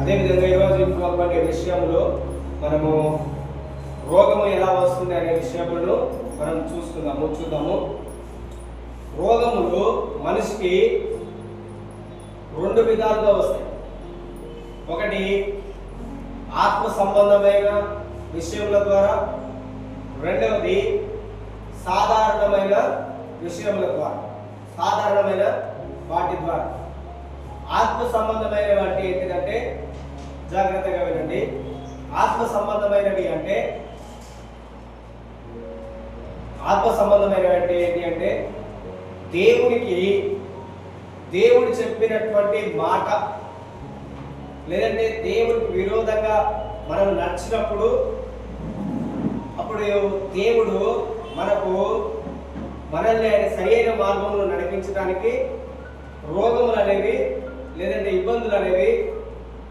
అదేవిధంగా ఈరోజు ఇంకొక విషయంలో మనము రోగము ఎలా వస్తుంది అనే విషయములను మనం చూద్దాము. రోగములు మనిషికి రెండు విధాలుగా వస్తాయి. ఒకటి ఆత్మ సంబంధమైన విషయముల ద్వారా, రెండవది సాధారణమైన విషయముల ద్వారా, సాధారణమైన వాటి ద్వారా. ఆత్మ సంబంధమైన వాటి ఏంటిదంటే, జాగ్రత్తగా వినండి, ఆత్మ సంబంధమైనవి అంటే ఏంటి అంటే దేవుడు చెప్పినటువంటి మాట, లేదంటే దేవుడికి విరోధంగా మనం నడిచినప్పుడు అప్పుడు దేవుడు మనల్ని ఆయన సరైన మార్గంలో నడిపించడానికి రోగములు అనేవి, లేదంటే ఇబ్బందులు అనేవి,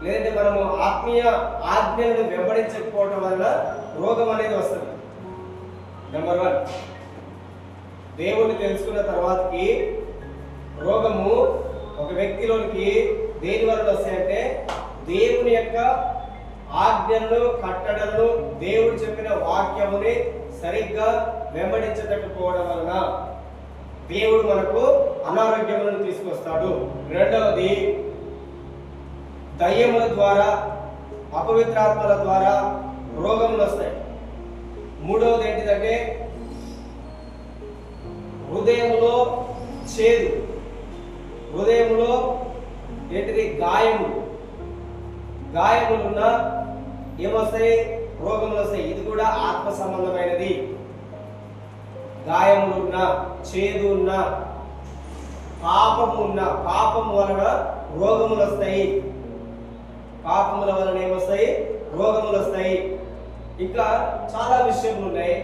లేదంటే మనము ఆత్మీయ ఆజ్ఞలను వెంబడించకపోవడం వల్ల రోగం అనేది వస్తుంది. నెంబర్ 1, దేవుణ్ణి తెలుసుకున్న తర్వాతకి రోగము ఒక వ్యక్తిలోనికి దేని వల్ల వస్తాయంటే దేవుని యొక్క ఆజ్ఞలను, కట్టడలను, దేవుడు చెప్పిన వాక్యముని సరిగ్గా వెంబడించకపోవడం వలన దేవుడు మనకు అనారోగ్యములను తీసుకొస్తాడు. రెండవది దయ్యముల ద్వారా, అపవిత్రాత్మల ద్వారా రోగములు వస్తాయి. మూడవది ఏంటిదంటే హృదయములో చేదు, హృదయములో ఏంటిది గాయములున్న ఏమొస్తాయి? రోగములు వస్తాయి. ఇది కూడా ఆత్మ సంబంధమైనది. గాయములున్న, చేదు ఉన్న, పాపము వలన రోగములు వస్తాయి. పాపముల వలన ఏమొస్తాయి? రోగములు వస్తాయి. ఇంకా చాలా విషయములు ఉన్నాయి.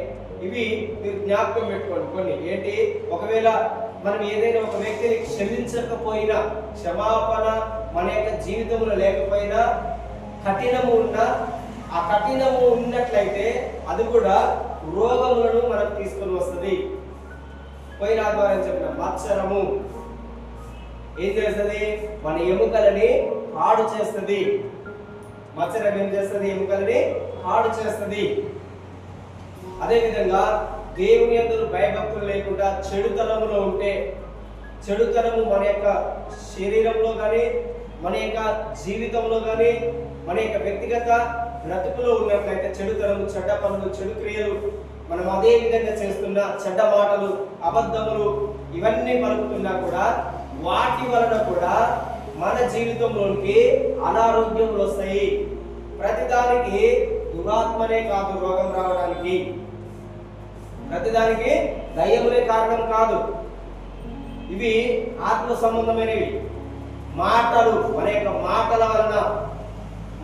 ఇవి మీరు జ్ఞాపకం పెట్టుకోండి. కొన్ని ఏంటి, ఒకవేళ మనం ఏదైనా ఒక వ్యక్తిని క్షమించకపోయినా, క్షమాపణ మన యొక్క జీవితంలో లేకపోయినా, కఠినము ఆ కఠినము ఉన్నట్లయితే అది కూడా రోగములను మనకు తీసుకొని వస్తుంది. పోయిన ఆదివారం చెప్పిన మత్సరము ఏం చేస్తుంది? మన ఎముకలని పాడు చేస్తుంది. మత్సరం ఏం చేస్తుంది? ఎముకలని పాడు చేస్తుంది. అదేవిధంగా దేవుని యందు భయభక్తులు లేకుండా చెడుతనములో ఉంటే, చెడుతనము మన యొక్క శరీరంలో కానీ, మన యొక్క జీవితంలో కానీ, మన యొక్క వ్యక్తిగత బ్రతుకులో ఉన్నట్లయితే చెడుతనము, చెడ్డ పనులు, చెడు క్రియలు మనం అదే విధంగా చేస్తున్న చెడ్డ మాటలు, అబద్ధములు ఇవన్నీ పలుకుతున్నా కూడా వాటి వలన కూడా మన జీవితంలోనికి అనారోగ్యములు వస్తాయి. ప్రతిదానికి దురాత్మనే కాదు రోగం రావడానికి, ప్రతిదానికి దయ్యములే కారణం కాదు. ఇవి ఆత్మ సంబంధమైనవి. మాటలు, మన యొక్క మాటల వలన,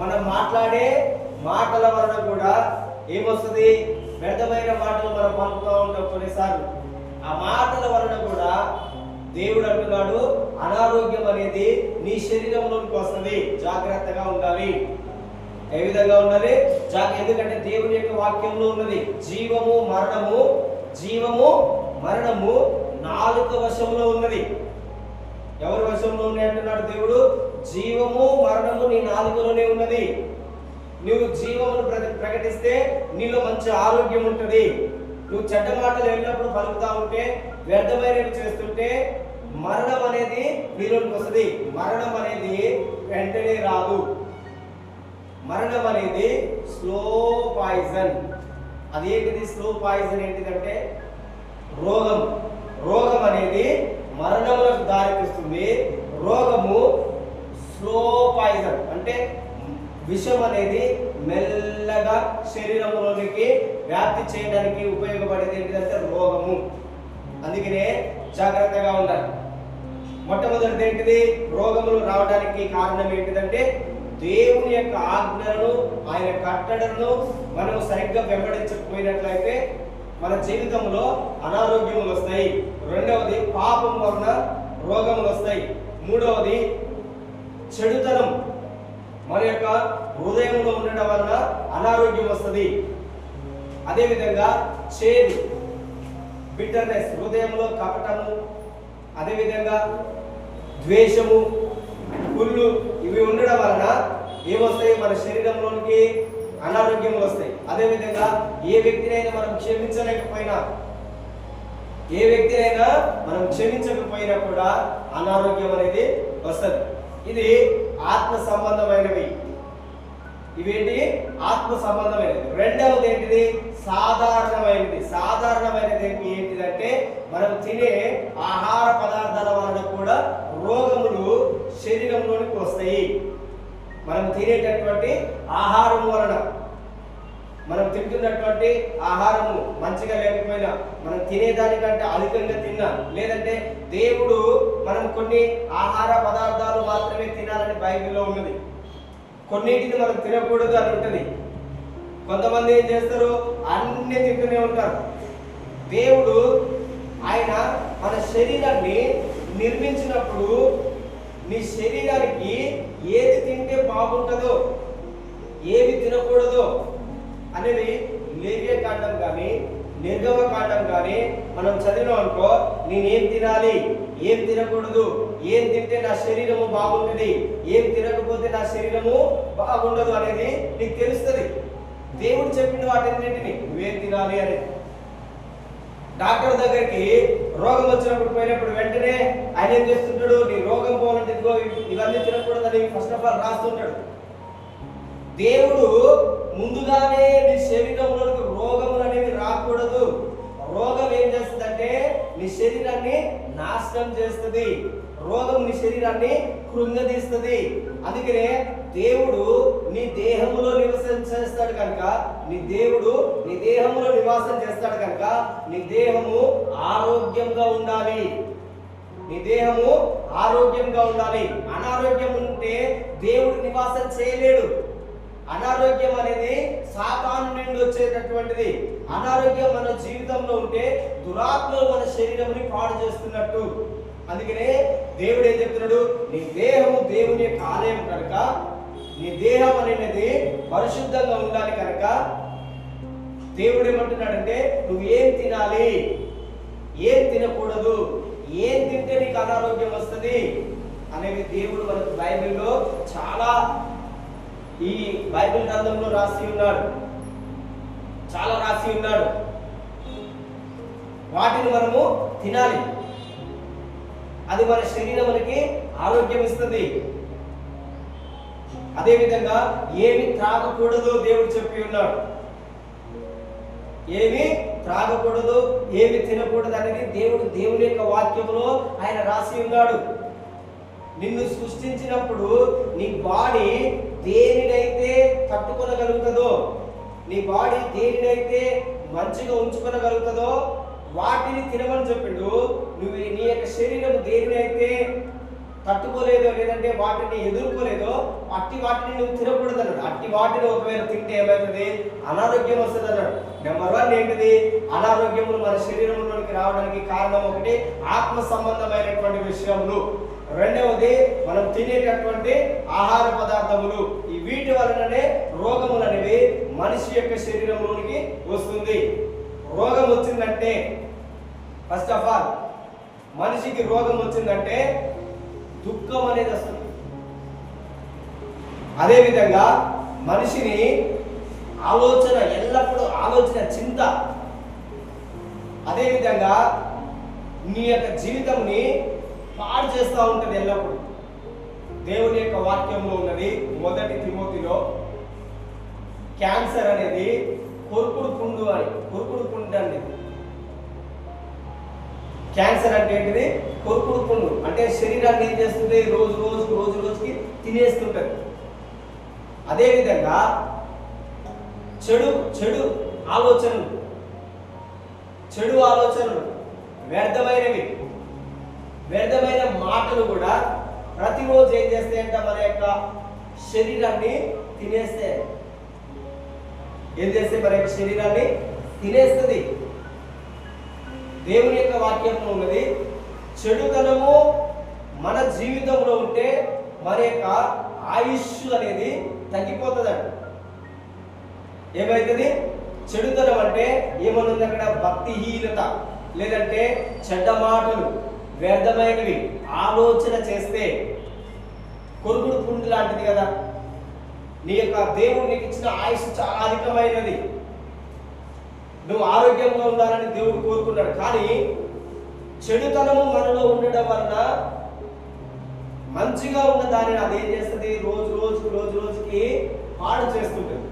మనం మాట్లాడే మాటల వలన కూడా ఏమొస్తుంది? వ్యర్థమైన మాటలు మనం పలుకుతూ ఉంటాం కొన్నిసార్లు. ఆ మాటల వలన కూడా దేవుడు అంటున్నాడు అనారోగ్యం అనేది నీ శరీరంలోకి వస్తుంది, జాగ్రత్తగా ఉండాలి. ఏ విధంగా ఉండాలి? ఎందుకంటే దేవుని యొక్క వాక్యంలో ఉన్నది జీవము మరణము నాలుక వశంలో ఉన్నది. ఎవరి వశంలో ఉన్నాయి అంటున్నాడు దేవుడు? జీవము మరణము నీ నాలుకలోనే ఉన్నది. నువ్వు జీవమును ప్రకటిస్తే నీలో మంచి ఆరోగ్యం ఉంటుంది. నువ్వు చెడ్డ మాటలు ఎల్లప్పుడూ పలుకుతా ఉంటే, వ్యర్థమైనవి చేస్తుంటే మరణం అనేది నీలోకి వస్తుంది. మరణం అనేది వెంటనే రాదు. మరణం అనేది స్లో పాయిజన్. అదేంటిది స్లో పాయిజన్? ఏంటిదంటే రోగం అనేది మరణములకు దారితీస్తుంది. రోగము స్లో పాయిజన్ అంటే విషం అనేది మెల్లగా శరీరంలోనికి వ్యాప్తి చేయడానికి ఉపయోగపడేది ఏంటిదంటే రోగము. అందుకనే జాగ్రత్తగా ఉండాలి. మొట్టమొదటిది ఏంటిది? రోగములు రావడానికి కారణం ఏంటిదంటే దేవుని యొక్క ఆజ్ఞలను, ఆయన కట్టడలను మనం సరిగ్గా వెంబడించకపోయినట్లయితే మన జీవితంలో అనారోగ్యములు వస్తాయి. రెండవది పాపం వలన రోగములు వస్తాయి. మూడవది చెడుతనం మన యొక్క హృదయంలో ఉండడం వలన అనారోగ్యం వస్తుంది. అదేవిధంగా చేదు, బిట్టర్నెస్, హృదయంలో కపటము, అదేవిధంగా ద్వేషము, కుళ్ళు ఇవి ఉండడం వలన ఏమొస్తాయి? మన శరీరంలోనికి అనారోగ్యములు వస్తాయి. అదేవిధంగా ఏ వ్యక్తినైనా మనం క్షమించకపోయినా కూడా అనారోగ్యం అనేది వస్తుంది. ఇది ఆత్మ సంబంధమైనవి. ఇవేంటి? ఆత్మ సంబంధమైనది. రెండవది ఏంటిది? సాధారణమైనది. సాధారణమైనది ఏంటిదంటే మనం తినే ఆహార పదార్థాల వలన కూడా రోగములు శరీరంలోనికి వస్తాయి. మనం తినేటటువంటి ఆహారం వలన, మనం తింటున్నటువంటి ఆహారము మంచిగా లేకపోయినా, మనం తినేదానికంటే అధికంగా తిన్నా, లేదంటే దేవుడు మనం కొన్ని ఆహార పదార్థాలు మాత్రమే తినాలని బైబిల్లో ఉన్నది, కొన్నిటిని మనం తినకూడదు అని ఉంటుంది. కొంతమంది ఏం చేస్తారు? అన్ని తింటూనే ఉంటారు. దేవుడు ఆయన మన శరీరాన్ని నిర్మించినప్పుడు నీ శరీరానికి ఏది తింటే బాగుంటుందో, ఏవి తినకూడదో అనేది లేవియ కాండం కానీ నిర్గమ కాండం కానీ మనం చదివినాం అనుకో, నేనేం తినాలి, ఏం తినకూడదు, ఏం తింటే నా శరీరము బాగుంటుంది, ఏం తినకపోతే నా శరీరము బాగుండదు అనేది నీకు తెలుస్తుంది. దేవుడు చెప్పిన వాటిన్నింటినీ నువ్వేం తినాలి అనేది. డాక్టర్ దగ్గరికి రోగం వచ్చినప్పుడు పోయినప్పుడు వెంటనే ఆయన ఏం చేస్తుంటాడు? నీ రోగం పోవాలంటే ఇదిగో ఇవన్నీ తినకూడదని ఫస్ట్ ఆఫ్ ఆల్ రాస్తుంటాడు. దేవుడు ముందుగానే నీ శరీరంలోకి రోగములు అనేవి రాకూడదు. రోగం ఏం చేస్తుందంటే నీ శరీరాన్ని నాశనం చేస్తుంది. రోగం నీ శరీరాన్ని కృంగదీస్తుంది. అందుకనే దేవుడు నీ దేహములో నివాసం చేస్తాడు కనుక, నీ దేహములో నివాసం చేస్తాడు కనుక నీ దేహము ఆరోగ్యంగా ఉండాలి. నీ దేహము ఆరోగ్యంగా ఉండాలి. అనారోగ్యం ఉంటే దేవుడు నివాసం చేయలేడు. అనారోగ్యం అనేది సాతాను నుండి వచ్చేటటువంటిది. అనారోగ్యం మన జీవితంలో ఉంటే దురాత్మలు మన శరీరంని పాడు చేస్తున్నట్టు. అందుకనే దేవుడు ఏం చెప్తున్నాడు? నీ దేహము దేవుని యొక్క ఆలయం కనుక, నీ దేహం అనేది పరిశుద్ధంగా ఉండాలి కనుక దేవుడు ఏమంటున్నాడంటే నువ్వు ఏం తినాలి, ఏం తినకూడదు, ఏం తింటే నీకు అనారోగ్యం వస్తుంది అనేవి దేవుడు మనకు బైబిల్లో చాలా, ఈ బైబిల్ గ్రంథంలో రాసి ఉన్నాడు, చాలా రాసి ఉన్నాడు. వాటిని మనము తినాలి. అది మన శరీరానికి ఆరోగ్యం ఇస్తుంది. అదేవిధంగా ఏమి త్రాగకూడదు దేవుడు చెప్పి ఉన్నాడు. ఏమి త్రాగకూడదు, ఏమి తినకూడదు అనేది దేవుని యొక్క వాక్యంలో ఆయన రాసి ఉన్నాడు. నిన్ను సృష్టించినప్పుడు నీ బాడీ దేనినైతే తట్టుకొనగలుగుతుందో, నీ బాడీ దేనినైతే మంచిగా ఉంచుకొనగలుగుతుందో వాటిని తినమని చెప్పిండు. నువ్వు నీ యొక్క శరీరం దేనినైతే తట్టుకోలేదో, లేదంటే వాటిని ఎదుర్కోలేదో అట్టి వాటిని నువ్వు తినకూడదు అన్నాడు. అట్టి వాటిని ఒకవేళ తింటే ఏమవుతుంది? అనారోగ్యం వస్తుంది అన్నాడు. నెంబర్ 1 ఏంటిది? అనారోగ్యములు మన శరీరంలోనికి రావడానికి కారణం ఒకటి ఆత్మ సంబంధమైనటువంటి విషయములు. రెండవది మనం తినేటటువంటి ఆహార పదార్థములు. ఈ వీటి వలననే రోగములు అనేవి మనిషి యొక్క శరీరంలోనికి వస్తుంది. రోగం వచ్చిందంటే ఫస్ట్ ఆఫ్ ఆల్ మనిషికి రోగం వచ్చిందంటే దుఃఖం అనేది వస్తుంది. అదేవిధంగా మనిషిని ఆలోచన, ఎల్లప్పుడూ ఆలోచన, చింత, అదేవిధంగా నీ యొక్క జీవితంని పాడు చేస్తూ ఉంటుంది ఎల్లప్పుడు. దేవుని యొక్క వాక్యంలో ఉన్నది 1 తిమోతిలో క్యాన్సర్ అనేది కొరుకుడు పుండు అని, కొరుకుడు పుండు అండి. క్యాన్సర్ అంటే ఏంటిది? కొరుకుడు పుండు అంటే శరీరాన్ని ఏం చేస్తుంది? రోజు రోజుకి తినేస్తుంటది. అదేవిధంగా చెడు ఆలోచనలు, వ్యర్థమైన మాటలు కూడా ప్రతిరోజు ఏం చేస్తాయంట? మన యొక్క శరీరాన్ని తినేస్తే, ఏం చేస్తే మన యొక్క శరీరాన్ని తినేస్తుంది. దేవుని యొక్క వాక్యంలో ఉన్నది చెడుతనము మన జీవితంలో ఉంటే మన యొక్క ఆయుష్ అనేది తగ్గిపోతుందండి. ఏమైతుంది? చెడుతనం అంటే ఏమనుంది అక్కడ? భక్తిహీనత, లేదంటే చెడ్డ మాటలు, వ్యర్థమైనవి ఆలోచన చేస్తే కొరుకుడు పుండు లాంటిది కదా. నీ యొక్క దేవుడు నీకు ఇచ్చిన ఆయుష్ చాలా అధికమైనది. నువ్వు ఆరోగ్యంగా ఉండాలని దేవుడు కోరుకున్నాడు. కానీ చెడుతనము మనలో ఉండడం వలన మంచిగా ఉన్న దానిని అదేం చేస్తుంది, రోజు రోజుకి పాడు చేస్తుంటుంది.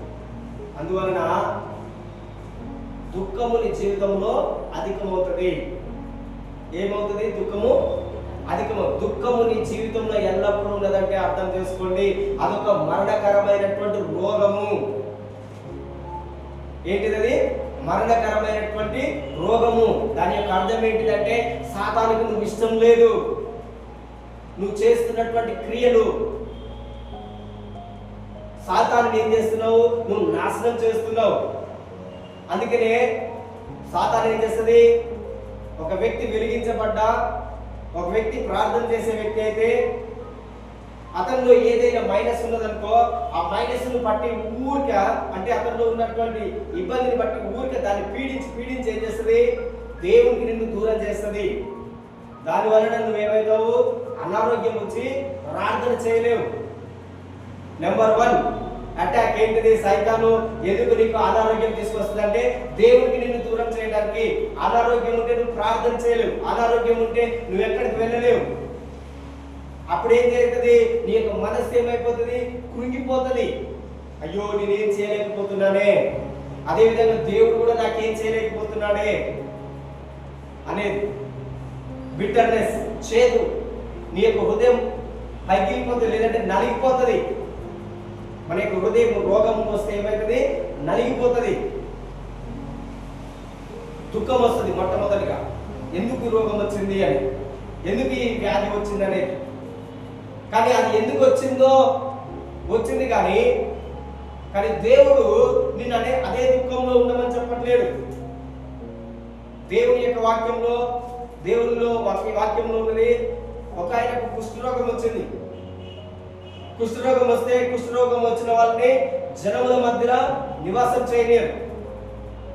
అందువలన దుఃఖము నీ జీవితంలో అధికమవుతుంది. ఏమవుతుంది? దుఃఖము అధికము. దుఃఖము నీ జీవితంలో ఎల్లప్పుడూ ఉన్నదంటే అర్థం చేసుకోండి, అదొక మరణకరమైనటువంటి రోగము. ఏంటిది? మరణకరమైనటువంటి రోగము. దాని యొక్క అర్థం ఏంటిదంటే సాతానుకు నువ్వు ఇష్టం లేదు, నువ్వు చేస్తున్నటువంటి క్రియలు సాతాను ఏం చేస్తున్నావు, నువ్వు నాశనం చేస్తున్నావు. అందుకనే సాతాను ఏం చేస్తుంది, ఒక వ్యక్తి వెలిగించబడ్డా, ఒక వ్యక్తి ప్రార్థన చేసే వ్యక్తి అయితే అతనిలో ఏదైనా మైనస్ ఉన్నదనుకో, ఆ మైనస్ ను బట్టి ఊరిక, అంటే అతనిలో ఉన్నటువంటి ఇబ్బందిని బట్టి ఊరిక దాన్ని పీడించి ఏం చేస్తుంది, దేవునికి నిన్ను దూరం చేస్తుంది. దానివలన నువ్వేమవుతావు, అనారోగ్యం వచ్చి ప్రార్థన చేయలేవు. నెంబర్ 1 అటాక్ ఏంటిది? సైతాను ఎందుకు నీకు అనారోగ్యం తీసుకొస్తుంది అంటే దేవునికి నిన్ను దూరం చేయడానికి. అనారోగ్యం ఉంటే నువ్వు ప్రార్థన చేయలేవు, అనారోగ్యం ఉంటే నువ్వు ఎక్కడికి వెళ్ళలేవు. అప్పుడు ఏం జరుగుతుంది, నీ యొక్క మనస్సు ఏమైపోతుంది, కృంగిపోతుంది. అయ్యో నేనేం చేయలేకపోతున్నానే, అదేవిధంగా దేవుడు కూడా నాకేం చేయలేకపోతున్నాడే అనేది బిట్టర్నెస్, చేదు. నీ యొక్క హృదయం పగిలిపోతుంది, లేదంటే నలిగిపోతుంది. మన యొక్క హృదయం రోగం వస్తే ఏమవుతుంది, నలిగిపోతుంది. దుఃఖం వస్తుంది మొట్టమొదటిగా, ఎందుకు రోగం వచ్చింది అని, ఎందుకు ఈ వ్యాధి వచ్చింది అనేది. కానీ అది ఎందుకు వచ్చింది కానీ దేవుడు నిన్ను అదే దుఃఖంలో ఉండమని చెప్పట్లేడు. దేవుని యొక్క వాక్యంలో, దేవునిలో వాక్యంలో ఉన్నది, ఒక ఆయనకు కుష్ఠరోగం వచ్చింది. కుష్ఠరోగం వస్తే కుష్ఠరోగం వచ్చిన వాళ్ళని జనముల మధ్యలో నివాసం చేయలేరు.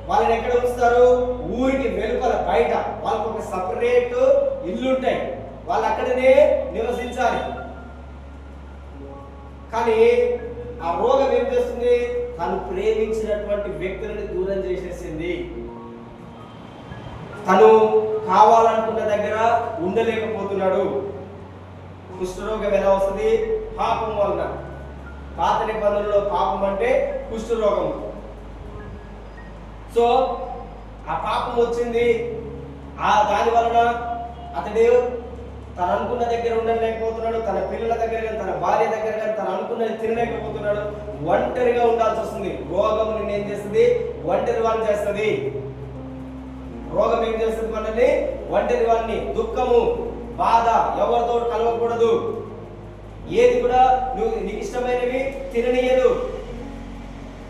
వాళ్ళని ఎక్కడ ఉంచుతారు, ఊరికి వెలుపల బయట వాళ్ళకు ఒక సపరేట్ ఇల్లు ఉంటాయి, వాళ్ళు అక్కడనే నివసించాలి. కానీ ఆ రోగం ఏం చేస్తుంది, తను ప్రేమించినటువంటి వ్యక్తులను దూరం చేసేసింది. తను కావాలనుకున్న దగ్గర ఉండలేకపోతున్నాడు. కుష్ఠరోగం ఎలా వస్తుంది, పాపం వలన. పాత నిబంధనలో పాపం అంటే కుష్ఠరోగం. సో ఆ పాపం వచ్చింది, దాని వలన అతడు తను అనుకున్న దగ్గర ఉండలేకపోతున్నాడు, తన పిల్లల దగ్గర కానీ, తన భార్య దగ్గర కానీ, తను అనుకున్నది తినలేకపోతున్నాడు. ఒంటరిగా ఉండాల్సి వస్తుంది. రోగం నిన్ను ఏం చేస్తుంది, ఒంటరి వాళ్ళని చేస్తుంది. రోగం ఏం చేస్తుంది మనల్ని, ఒంటరి వాళ్ళని. దుఃఖము, బాధ, ఎవరితో కలవకూడదు, ఏది కూడా నీకు ఇష్టమైనవి తిననీయదు,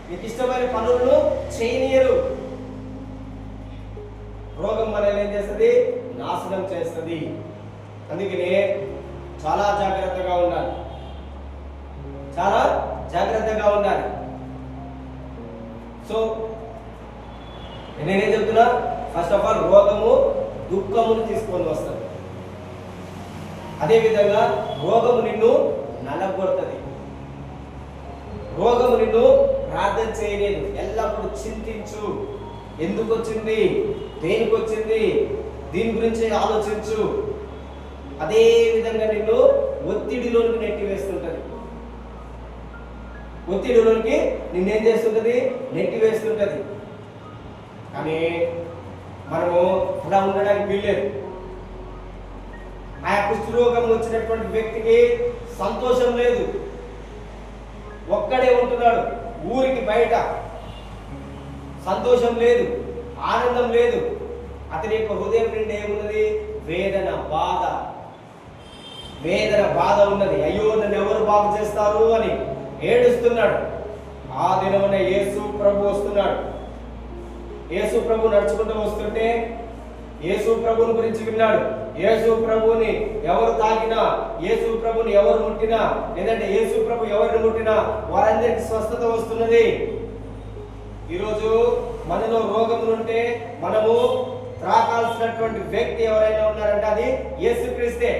నీకు ఇష్టమైన పనులను చేయనీయరు. రోగం మనల్ని ఏం చేస్తుంది, నాశనం చేస్తుంది. అందుకనే చాలా జాగ్రత్తగా ఉండాలి, చాలా జాగ్రత్తగా ఉండాలి. సో నేనేం చెప్తున్నా, ఫస్ట్ ఆఫ్ ఆల్ రోగము దుఃఖమును తీసుకొని వస్తుంది. అదేవిధంగా రోగము నిన్ను నలగొడుతుంది. రోగము నిన్ను ప్రార్థన చేయలేదు, ఎల్లప్పుడూ చింతించు. ఎందుకు వచ్చింది, దేనికి వచ్చింది, దీని గురించి ఆలోచించు. అదే విధంగా నిన్ను ఒత్తిడిలోనికి నెట్టివేస్తుంటది. ఒత్తిడిలోనికి నిన్నేం చేస్తుంటది, నెట్టివేస్తుంటది. కానీ మనము అలా ఉండడానికి వీల్లేదు. ఆ కుష్ఠరోగం వచ్చినటువంటి వ్యక్తికి సంతోషం లేదు, ఒక్కడే ఉంటున్నాడు ఊరికి బయట. సంతోషం లేదు, ఆనందం లేదు. అతని యొక్క హృదయం నిండా ఏమున్నది, వేదన, బాధ ఉన్నది. అయ్యో నన్ను ఎవరు బాగు చేస్తారు అని ఏడుస్తున్నాడు. ఆ దినమున యేసు ప్రభు వస్తున్నాడు. యేసు ప్రభు నడుచుకుంటూ వస్తుంటే యేసు ప్రభుని గురించి విన్నాడు. యేసు ప్రభుని ఎవరు తాకినా, యేసు ప్రభుని ఎవరు ముట్టినా, లేదంటే యేసు ప్రభు ఎవరిని ముట్టినా వారందరికి స్వస్థత వస్తున్నది. ఈరోజు మనలో రోగములుంటే మనము త్రాకాల్సినటువంటి వ్యక్తి ఎవరైనా ఉన్నారంటే అది యేసుక్రీస్తే.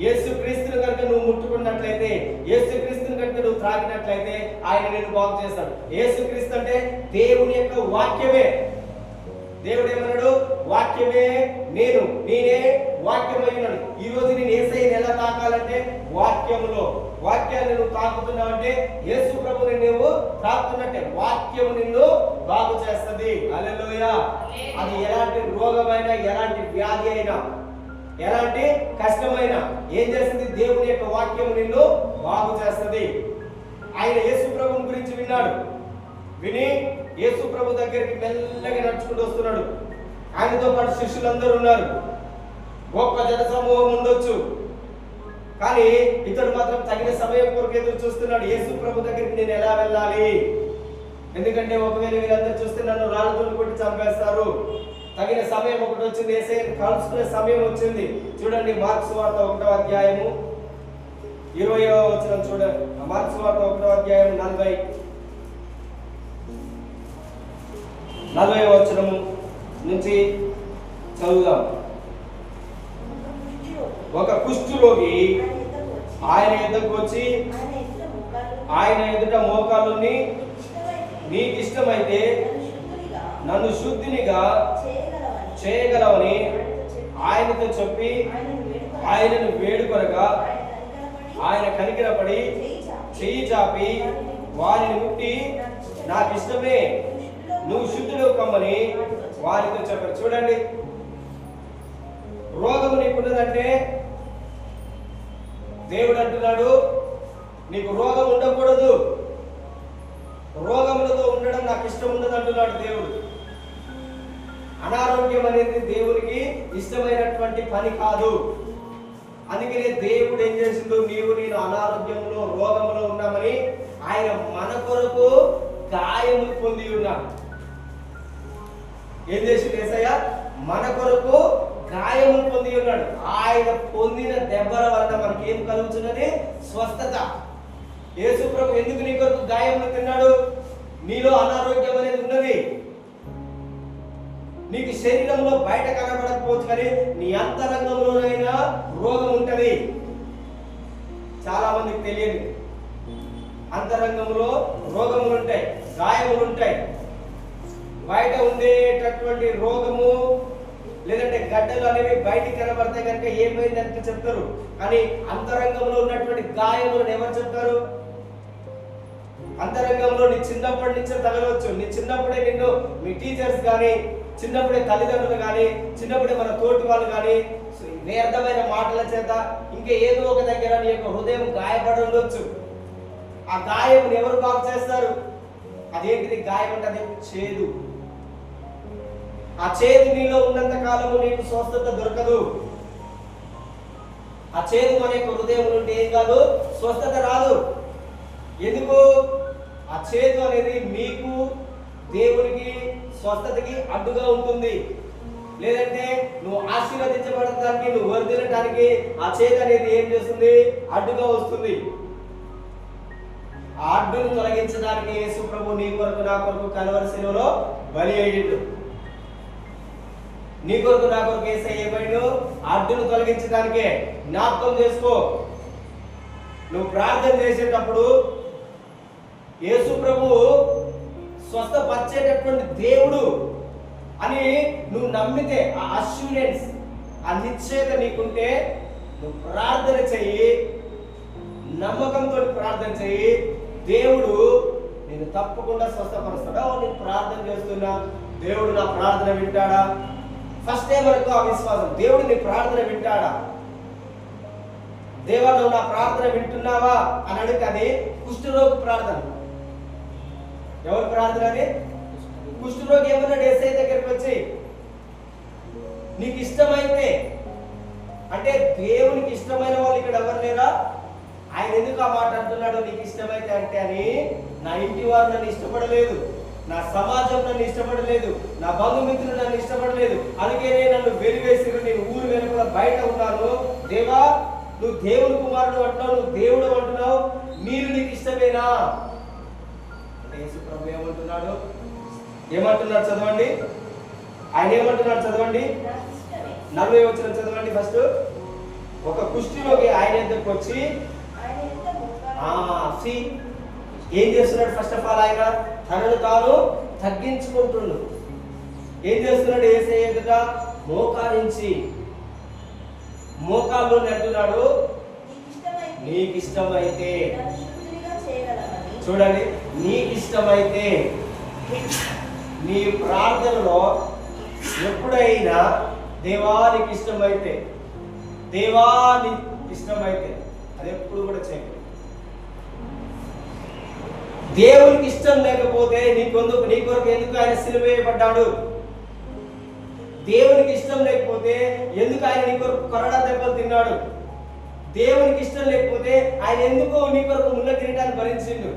యేసుక్రీస్తుని కనుక నువ్వు ముట్టుకున్నట్లయితే, యేసుక్రీస్తుని కనుక కనుక నువ్వు త్రాగినట్లయితే ఆయన నిన్ను బాగు చేస్తాడు. యేసుక్రీస్తు అంటే దేవుని యొక్క వాక్యమే. దేవుడు ఏమన్నాడు? వాక్యమే నేనే వాక్యమై ఉన్నాడు. ఈ రోజు నేను యేసయ్యని ఎలా తాకాలంటే వాక్యములో. వాక్యాన్ని నువ్వు తాకుతున్నావు అంటే యేసు ప్రభుని నువ్వు తాకుతున్నట్టే. వాక్యము నిన్ను బాగు చేస్తుంది. హల్లెలూయా. అది ఎలాంటి రోగమైనా, ఎలాంటి వ్యాధి అయినా, ఎలాంటి కష్టమైనా ఏం చేస్తుంది? దేవుని యొక్క వాక్యము నిన్ను బాగు చేస్తుంది. ఆయన యేసు ప్రభుని గురించి విన్నాడు. విని యేసు ప్రభు దగ్గరికి మెల్లగా నడుచుకుంటూ వస్తున్నాడు. ఆయనతో పాటు శిష్యులందరూ ఉన్నారు. గొప్ప జన సమూహం ఉండొచ్చు, కానీ ఇతడు మాత్రం తగిన సమయం కొరకు ఎదురు చూస్తున్నాడు. యేసు ప్రభు దగ్గరికి నేను ఎలా వెళ్ళాలి? ఎందుకంటే ఒకవేళ వీళ్ళందరూ చూస్తే నన్ను రాళ్ళతో కొట్టి చంపేస్తారు. తగిన సమయం ఒకటి వచ్చింది. యేసయ్యను కలుసుకునే సమయం వచ్చింది. చూడండి, మార్క్స్ వార్త 1వ అధ్యాయము 20వ వచనం చూడండి. మార్క్స్ వార్త 1వ అధ్యాయం 40వ వచనము నుంచి చదువుదాం. ఒక కుష్ఠరోగి ఆయన ఎదుటకు వచ్చి ఆయన ఎదుట మోకాలుని, నీకు ఇష్టమైతే నన్ను శుద్ధినిగా చేయగలవని ఆయనతో చెప్పి ఆయనను వేడుకొనగా ఆయన కనికరపడి చెయ్యి చాపి వారిని ముట్టి, నాకు ఇష్టమే, నువ్వు శుద్ధుడు కమ్మని వారితో చెప్పారు. చూడండి, రోగము నీకున్నదంటే దేవుడు అంటున్నాడు నీకు రోగం ఉండకూడదు, రోగములతో ఉండడం నాకు ఇష్టం ఉండదు అంటున్నాడు దేవుడు. అనారోగ్యం అనేది దేవునికి ఇష్టమైనటువంటి పని కాదు. అందుకనే దేవుడు ఏం చేసిండు? నేను అనారోగ్యంలో, రోగంలో ఉన్నామని ఆయన మన కొరకు గాయములు పొంది ఉన్నాడు. ఏం చేసిండు యేసయ్య? మన కొరకు గాయములు పొంది ఉన్నాడు. ఆయన పొందిన దెబ్బల వల్ల మనకి ఏం కలుగుతున్నది? స్వస్థత. యేసు ప్రభు ఎందుకు నీ కొరకు గాయములు తిన్నాడు? నీలో అనారోగ్యం అనేది ఉన్నది. నీకు శరీరంలో బయట కనబడకపోవచ్చు, కానీ నీ అంతరంగంలోనైనా రోగం ఉంటది. చాలా మందికి తెలియదు, అంతరంగంలో రోగములు ఉంటాయి, గాయములు ఉంటాయి. బయట ఉండేటటువంటి రోగము లేదంటే గడ్డలు అనేవి బయటికి కనబడతాయి కనుక ఏమైందంటే చెప్తారు, కానీ అంతరంగంలో ఉన్నటువంటి గాయములను ఎవరు చెప్తారు? అంతరంగంలో నీ చిన్నప్పటి నుంచే తగలవచ్చు. నీ చిన్నప్పుడే నిన్ను మీ టీచర్స్ కానీ, చిన్నప్పుడే తల్లిదండ్రులు కానీ, చిన్నప్పుడే మన తోటి వాళ్ళు కానీ వ్యర్థమైన మాటల చేత ఇంకా ఏదో ఒక దగ్గర నీ యొక్క హృదయం గాయపడి ఉండొచ్చు. ఆ గాయం ఎవరు బాగు చేస్తారు? అదేంటిది గాయం అంటే? అది చేదు. ఆ చేదు నీలో ఉన్నంత కాలము నీకు స్వస్థత దొరకదు. ఆ చేదు మన యొక్క హృదయం నుండి ఏం కాదు, స్వస్థత రాదు. ఎందుకు? ఆ చేదు అనేది మీకు దేవునికి స్వస్థతకి అడ్డుగా ఉంటుంది. లేదంటే నువ్వు ఆశీర్వదించబడటానికి, నువ్వు వర్ధిల్లడానికి ఆ చేదు అనేది ఏం చేస్తుంది? అడ్డుగా వస్తుంది. ఆ అడ్డును తొలగించడానికి యేసు ప్రభు నీ కొరకు నా కొరకు కల్వరి శిలువలో బలి అయ్యిండు. నీ కొరకు నా కొరకు యేసయ్య ఏమైండు? అడ్డును తొలగించడానికే. జ్ఞాపకం చేసుకో. నువ్వు ప్రార్థన చేసేటప్పుడు యేసు ప్రభు స్వస్థపరిచేటటువంటి దేవుడు అని నువ్వు నమ్మితే, ఆ అష్యూరెన్స్, ఆ నిశ్చయత నీకుంటే నువ్వు ప్రార్థన చెయ్యి, నమ్మకంతో ప్రార్థన చెయ్యి. దేవుడు నేను తప్పకుండా స్వస్థపరుస్తాడా? నేను ప్రార్థన చేస్తున్నా, దేవుడు నా ప్రార్థన వింటాడా? ఫస్ట్ మనకు ఆ విశ్వాసం. దేవుడు నీ ప్రార్థన వింటాడా? దేవా నువ్వు నా ప్రార్థన వింటున్నావా అని అడిగితే అది కుష్ఠరోగి ప్రార్థన. ఎవరి ప్రార్థన అది? కుష్ఠరోగి ఏమన్నాడు యేసయ్య దగ్గరికి వచ్చి, నీకు ఇష్టమైతే, అంటే దేవునికి ఇష్టమైన వాళ్ళు ఇక్కడ ఎవరు లేరా? ఆయన ఎందుకు ఆ మాట అంటున్నాడు నీకు ఇష్టమైతే అంటే? అని నా ఇంటి వారు నన్ను ఇష్టపడలేదు, నా సమాజం నన్ను ఇష్టపడలేదు, నా బంధుమిత్రులు నన్ను ఇష్టపడలేదు, అందుకే నన్ను వెలివేసిరు, నేను ఊరు వెనుక బయట ఉన్నాను. దేవా నువ్వు దేవుని కుమారుడు అంటున్నావు, నువ్వు దేవుడు అంటున్నావు, మీరు నీకు ఇష్టమేనా? యేసు ప్రభు ఏమంటున్నాడు? ఏమంటున్నాడు చదవండి. ఆయన ఏమంటున్నాడు చదవండి. 40వ వచనం చదవండి ఫస్ట్. ఒక కుష్ఠరోగి ఆయన దగ్గరకు వచ్చి ఏం చేస్తున్నాడు? ఫస్ట్ ఆఫ్ ఆల్ ఆయన తనను తాను తగ్గించుకుంటున్నాడు. ఏం చేస్తున్నాడు? యేసయ్య ఎదుట మోకారించి మోకాల్లో అంటున్నాడు, నీకు ఇష్టమైతే, చూడండి, నీకు ఇష్టమైతే నీ ప్రార్థనలో ఎప్పుడైనా దేవానికి ఇష్టమైతే, దేవానికి ఇష్టమైతే అది ఎప్పుడు కూడా చేయండి. దేవునికి ఇష్టం లేకపోతే నీ కొరకు ఎందుకు ఆయన సిలువ వేయబడ్డాడు? దేవునికి ఇష్టం లేకపోతే ఎందుకు ఆయన నీ కొరకు కొరడా దెబ్బలు తిన్నాడు? దేవునికి ఇష్టం లేకపోతే ఆయన ఎందుకు నీ కొరకు ముళ్ళ కిరీటాన్ని భరించిండు?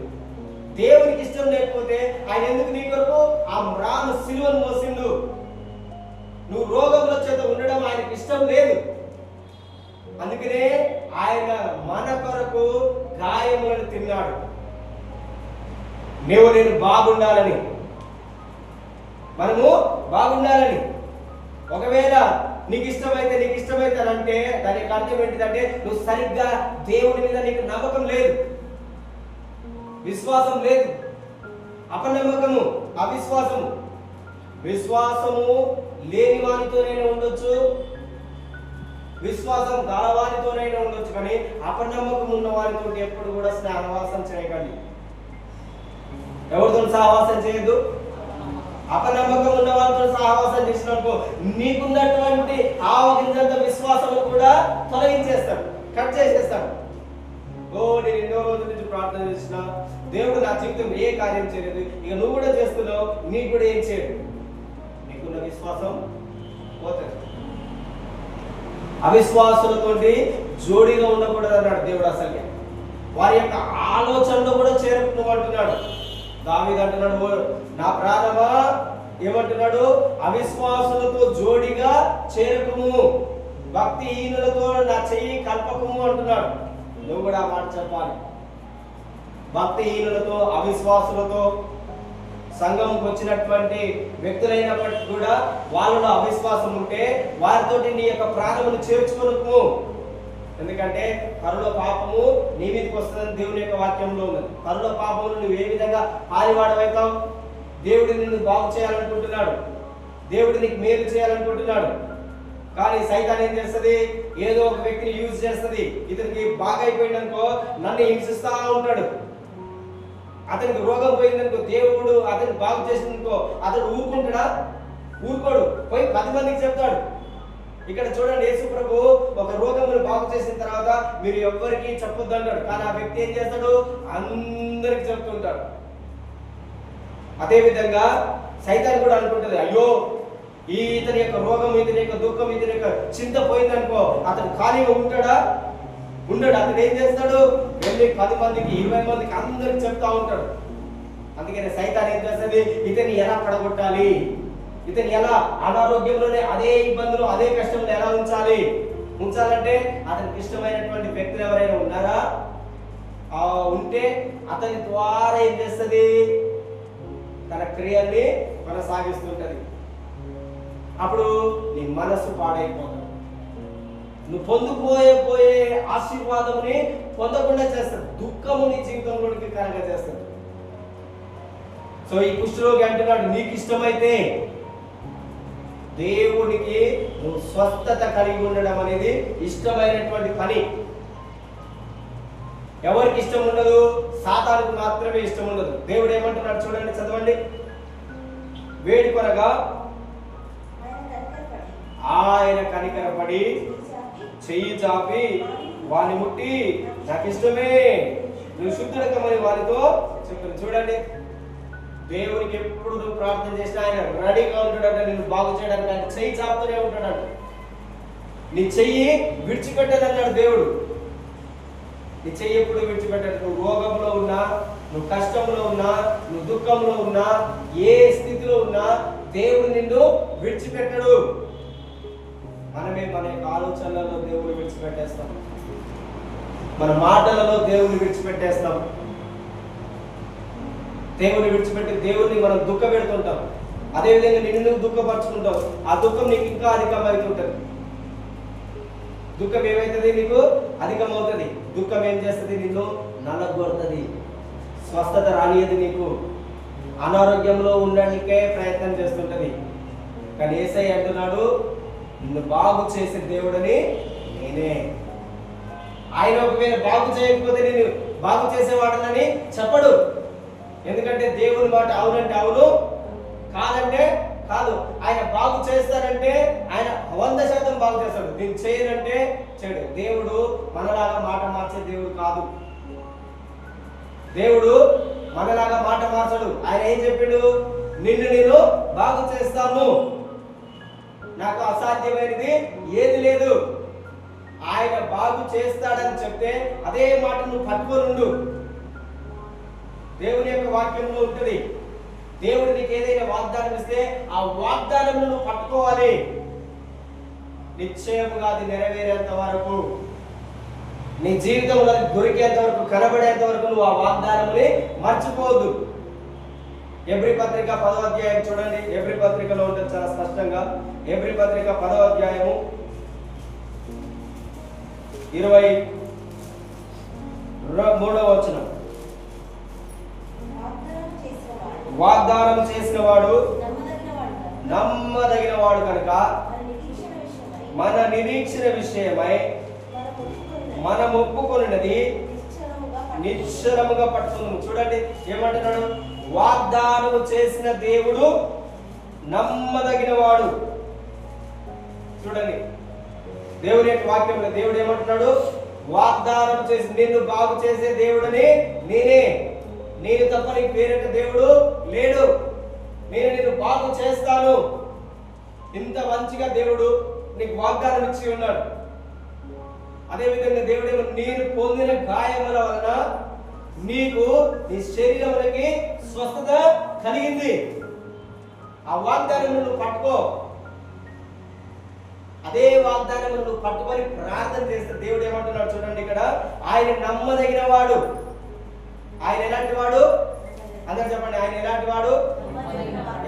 దేవునికి ఇష్టం లేకపోతే ఆయన ఎందుకు నీ కొరకు ఆ రాను సిలువను మోసిండు? నువ్వు రోగంలో చేత ఉండడం ఆయనకి ఇష్టం లేదు. అందుకనే ఆయన మన కొరకు గాయములను తిన్నాడు. నేను బాగుండాలని, మనము బాగుండాలని. ఒకవేళ నీకు ఇష్టమైతే అంటే దానికి అర్థం ఏంటిదంటే నువ్వు సరిగ్గా దేవుడి మీద నీకు నమ్మకం లేదు, విశ్వాసం లేదు, అపనమ్మకము, అవిశ్వాసము. విశ్వాసము లేని వానితోనైనా ఉండొచ్చు, విశ్వాసం గలవానితోనైనా ఉండొచ్చు, కానీ అపనమ్మకం ఉన్న వారితో ఎప్పుడు కూడా సహవాసం చేయకండి. ఎవరితో సహవాసం చేయొద్దు? అపనమ్మకం ఉన్న వాళ్ళతో సహవాసం చేసినప్పుడు నీకున్నటువంటి ఆవగింజంత విశ్వాసం కూడా తొలగించేస్తాడు, కట్ చేసేస్తాడు. నేను ఎన్నో రోజుల నుంచి ప్రార్థన చేసిన దేవుడు నా జీవితం ఏ కార్యం చేయలేదు, ఇక నువ్వు కూడా చేస్తున్నావు, నీకు కూడా ఏం చేయడు. నీకున్న విశ్వాసం పోతుంది. అవిశ్వాసులతోటి జోడీగా ఉండకూడదు అన్నాడు దేవుడు. అసలు వారి యొక్క ఆలోచనలో కూడా చేరుకున్నామంటున్నాడు. దావీదు అంటున్నాడు, నా ప్రాణమా ఏమంటున్నాడు? అవిశ్వాసులతో జోడిగా చేరకము, భక్తిహీనులతో నా చెయ్యి కల్పకము అంటున్నాడు. నువ్వు కూడా ఆ మాట చెప్పాలి. భక్తిహీనులతో, అవిశ్వాసులతో సంఘంకి వచ్చినటువంటి వ్యక్తులైనప్పటికీ కూడా వాళ్ళలో అవిశ్వాసం ఉంటే వారితోటి నీ యొక్క ప్రాణమును చేర్చుకొనుము. ఎందుకంటే పరుల పాపము నీ మీదకి వస్తుందని దేవుని యొక్క వాక్యంలో ఉన్నది. పరుల పాపమును నువ్వు ఏ విధంగా పారివాడవైతావు? దేవుడు నిన్ను బాగు చేయాలనుకుంటున్నాడు, దేవుడు నీకు మేలు చేయాలనుకుంటున్నాడు. కానీ సైతాన్ ఏం చేస్తుంది? ఏదో ఒక వ్యక్తిని యూజ్ చేస్తుంది. ఇతనికి బాగా అయిపోయిందనుకో నన్ను హింసిస్తా ఉంటాడు. అతనికి రోగం పోయిందనుకో, దేవుడు అతన్ని బాగు చేసిందనుకో, అతడు ఊరుకుంటాడా? ఊరుకోడు, పోయి 10 మందికి చెప్తాడు. ఇక్కడ చూడండి, యేసు ప్రభు ఒక రోగమును బాగు చేసిన తర్వాత మీరు ఎవ్వరికి చెప్పొద్దు అంటాడు. కానీ ఆ వ్యక్తి ఏం చేస్తాడు? అందరికి చెప్తుంటాడు. అదే విధంగా సైతాన్ కూడా అనుకుంటుంది, అయ్యో ఇతని యొక్క రోగం, ఇతని యొక్క దుఃఖం, ఇతని యొక్క చింత పోయిందనుకో అతను ఖాళీగా ఉంటాడా? ఉండడు. అతను ఏం చేస్తాడు? వెళ్ళి 10 మందికి, 20 మందికి అందరికి చెప్తా ఉంటాడు. అందుకని సైతాన్ ఏం చేస్తుంది? ఇతన్ని ఎలా పడగొట్టాలి, ఇతని ఎలా అనారోగ్యంలోనే అదే ఇబ్బందులు, అదే కష్టంలో ఎలా ఉంచాలంటే అతనికి ఇష్టమైనటువంటి వ్యక్తులు ఎవరైనా ఉన్నారా? ఉంటే అతని ద్వారా ఏం చేస్తుంది? తన క్రియల్ని కొనసాగిస్తుంటది. అప్పుడు నీ మనసు పాడైపోతుంది. నువ్వు పొందుకోయే ఆశీర్వాదముని పొందకుండా చేస్తాడు. దుఃఖము నీ జీవితంలోనికి కలగ చేస్తాడు. సో ఈ కుష్ఠరోగి అంటున్నాడు, నీకు ఇష్టమైతే దేవునికి నువ్వు స్వస్థత కలిగి ఉండడం అనేది ఇష్టమైనటువంటి పని. ఎవరికి ఇష్టం ఉండదు? సాతానుకు మాత్రమే ఇష్టం ఉండదు. దేవుడు ఏమంటున్నాడు చూడండి, చదవండి. వేడుకొనగా ఆయన కనికరపడి చెయ్యి చాపి వాని ముట్టి నాకు ఇష్టమే, నువ్వు శుద్ధుడకమని వారితో చెప్పారు. చూడండి, దేవునికి ఎప్పుడు నువ్వు ప్రార్థన చేసినా ఆయన రెడీగా ఉంటాడంట నిన్ను బాగు చేయడానికి. ఆయన చెయ్యి చాపుతూనే ఉంటాడంట. నీ చెయ్యి విడిచిపెట్టదన్నాడు దేవుడు. నీ చెయ్యి ఎప్పుడు విడిచిపెట్టాడు? నువ్వు రోగంలో ఉన్నా, నువ్వు కష్టంలో ఉన్నా, నువ్వు దుఃఖంలో ఉన్నా, ఏ స్థితిలో ఉన్నా దేవుడు నిన్ను విడిచిపెట్టడు. మనమే మన యొక్క ఆలోచనలలో దేవుని విడిచిపెట్టేస్తాం, మన మాటలలో దేవుని విడిచిపెట్టేస్తాం. దేవుని విడిచిపెట్టి దేవుని మనం దుఃఖ పెడుతుంటాం. అదేవిధంగా నిన్ను నువ్వు దుఃఖపరుచుకుంటావు. ఆ దుఃఖం నీకు ఇంకా అధికమవుతుంటుంది. దుఃఖం ఏమవుతుంది? నీకు అధికమవుతుంది. దుఃఖం ఏం చేస్తుంది? నిన్ను నలగొడుతుంది, స్వస్థత రానియదు, నీకు అనారోగ్యంలో ఉండడానికే ప్రయత్నం చేస్తుంటది. కానీ యేసయ్య అంటున్నాడు, నిన్ను బాగు చేసే దేవుడని నేనే. ఆయన ఒకవేళ బాగు చేయకపోతే నేను బాగు చేసేవాడనని చెప్పడు. ఎందుకంటే దేవుని మాట అవునంటే అవును, కాదంటే కాదు. ఆయన బాగు చేస్తాడంటే ఆయన 100% బాగు చేస్తాడు. నేను చేయనంటే చేయడు. దేవుడు మనలాగా మాట మార్చే దేవుడు కాదు. దేవుడు మనలాగా మాట మార్చడు. ఆయన ఏం చెప్పాడు? నిన్ను నేను బాగు చేస్తాను, నాకు అసాధ్యమైనది ఏది లేదు. ఆయన బాగు చేస్తాడని చెప్తే అదే మాట నువ్వు పట్టుకొని ఉండు. దేవుని యొక్క వాక్యంలో ఉంటుంది. దేవుడు నీకు ఏదైనా వాగ్దానం ఇస్తే ఆ వాగ్దానం నువ్వు పట్టుకోవాలి. నిశ్చయముగా అది నెరవేరేంత వరకు, నీ జీవితంలో అది దొరికేంత వరకు, కనబడేంత వరకు నువ్వు ఆ వాగ్దానాన్ని మర్చిపోవద్దు. ఎబ్రీ పత్రిక 10వ అధ్యాయం చూడండి. ఎబ్రీ పత్రికలో ఉంటుంది చాలా స్పష్టంగా. ఎబ్రీ పత్రిక 10వ అధ్యాయము 23వ వచనం. వాగ్దానం చేసిన వాడు నమ్మదగిన వాడు కనుక మన నిరీక్షణ విషయమై మనం ఒప్పుకొనినది నిశ్చలముగా పట్టుకుందాం. చూడండి ఏమంటున్నాడు? వాగ్దానం చేసిన దేవుడు నమ్మదగిన వాడు. చూడండి దేవుని యొక్క వాక్యంలో దేవుడు ఏమంటున్నాడు? వాగ్దానం చేసి నిన్ను బాగు చేసే దేవుడని నేనే. నేను తప్ప నీకు వేరొక దేవుడు లేడు. నేను నిన్ను బాగు చేస్తాను. ఇంత మంచిగా దేవుడు నీకు వాగ్దానం ఇచ్చి ఉన్నాడు. అదేవిధంగా దేవుడేమో నేను పొందిన గాయముల వలన నీకు నీ శరీరములకి స్వస్థత కలిగింది. ఆ వాగ్దానం నువ్వు పట్టుకో. అదే వాగ్దానం నువ్వు పట్టుకొని ప్రార్థన చేస్తే దేవుడు ఏమంటున్నాడు చూడండి ఇక్కడ, ఆయన నమ్మదగిన వాడు. ఆయన ఎలాంటి వాడు? అందరూ చెప్పండి, ఆయన ఎలాంటి వాడు?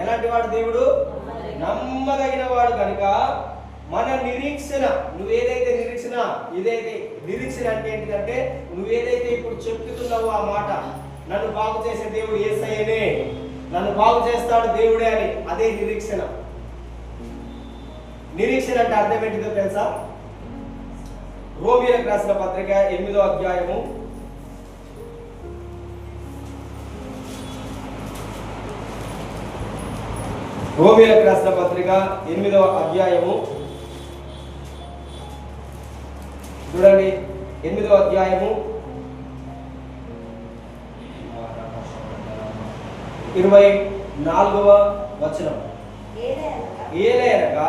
ఎలాంటి వాడు దేవుడు? నమ్మదగిన వాడు కనుక మన నిరీక్షణ, నువ్వేదైతే నిరీక్షణ, ఇదైతే నిరీక్షణ అంటే ఏంటంటే నువ్వేదైతే ఇప్పుడు చెప్తున్నావో ఆ మాట, నన్ను బాగు చేసే దేవుడు యేసయ్యనే, నన్ను బాగు చేస్తాడు దేవుడే అని, అదే నిరీక్షణ. నిరీక్షణ అంటే అర్థం ఏంటిదో తెలుసా? రోమీయులకు రాసిన పత్రిక 8వ అధ్యాయము 8వ అధ్యాయము చూడండి. 8వ అధ్యాయము 24వ వచనం. ఏలయనగా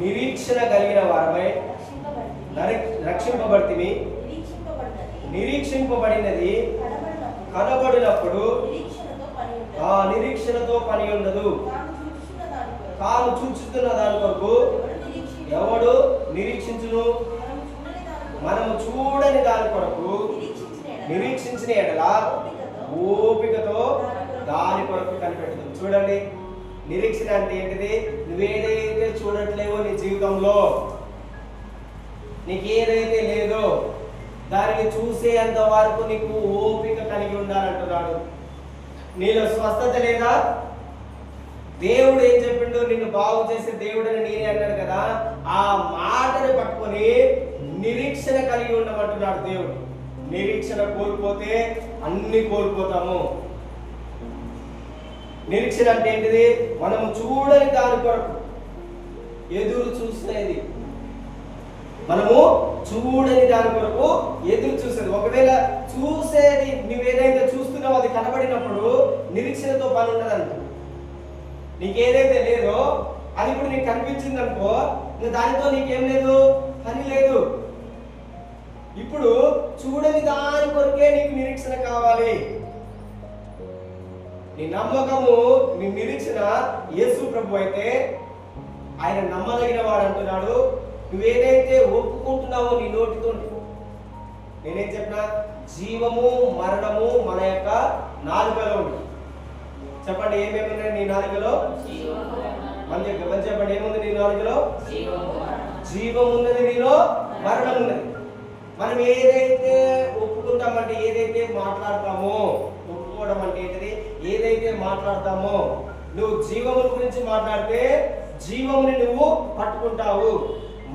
నిరీక్షణ కలిగిన వారమై రక్షింపబడితిమి. నిరీక్షింపబడినది కనబడినప్పుడు ఆ నిరీక్షణతో పని ఉండదు. తాను చూచుతున్న దాని కొరకు ఎవడు నిరీక్షించును? మనము చూడని దాని కొరకు నిరీక్షించిన ఎడల ఓపికతో దాని కొరకు కనిపెట్టదు. చూడండి, నిరీక్షణ అంటే ఏంటిది? నువ్వేదైతే చూడట్లేవో నీ జీవితంలో, నీకు ఏదైతే లేదో దానిని చూసేంత వరకు నీకు ఓపిక కలిగి ఉండాలంటున్నాడు. నీలో స్వస్థత లేదా? దేవుడు ఏం చెప్పిండు? నిన్ను బాగు చేసే దేవుడని నేనే అన్నాడు కదా. ఆ మాటని పట్టుకొని నిరీక్షణ కలిగి ఉండమంటున్నాడు దేవుడు. నిరీక్షణ కోల్పోతే అన్ని కోల్పోతాము. నిరీక్షణ అంటే ఏంటిది? మనము చూడని దాని కొరకు ఎదురు చూసేది. మనము చూడని దాని కొరకు ఎదురు చూసేది. ఒకవేళ చూసేది నువ్వేదైతే చూస్తున్నావో అది కనబడినప్పుడు నిరీక్షణతో పని ఉండదంట. నీకేదైతే లేదో అది ఇప్పుడు నీకు కనిపించింది అనుకో, దానితో నీకేం లేదు, పని లేదు. ఇప్పుడు చూడని దాని కొరకే నీకు నిరీక్షణ కావాలి. నీ నమ్మకము, నీ నిరీక్షణ యేసు ప్రభు అయితే ఆయన నమ్మదగిన వాడు అంటున్నాడు. నువ్వేదైతే ఒప్పుకుంటున్నావో నీ నోటితో, నేనేం చెప్పినా, జీవము మరణము మన యొక్క నాలుకలో ఉంది. చెప్పండి, ఏమేమి ఉన్నాయి నీ నాలుకలో? మంచి చెప్పండి, ఏముంది నీ నాలుకలో? జీవం ఉన్నది, నీలో మరణం ఉన్నది. మనం ఏదైతే ఒప్పుకుంటామంటే, ఏదైతే మాట్లాడతామో, ఒప్పుకోవడం అంటే ఏంటిది? ఏదైతే మాట్లాడతామో, నువ్వు జీవముల గురించి మాట్లాడితే జీవముని నువ్వు పట్టుకుంటావు,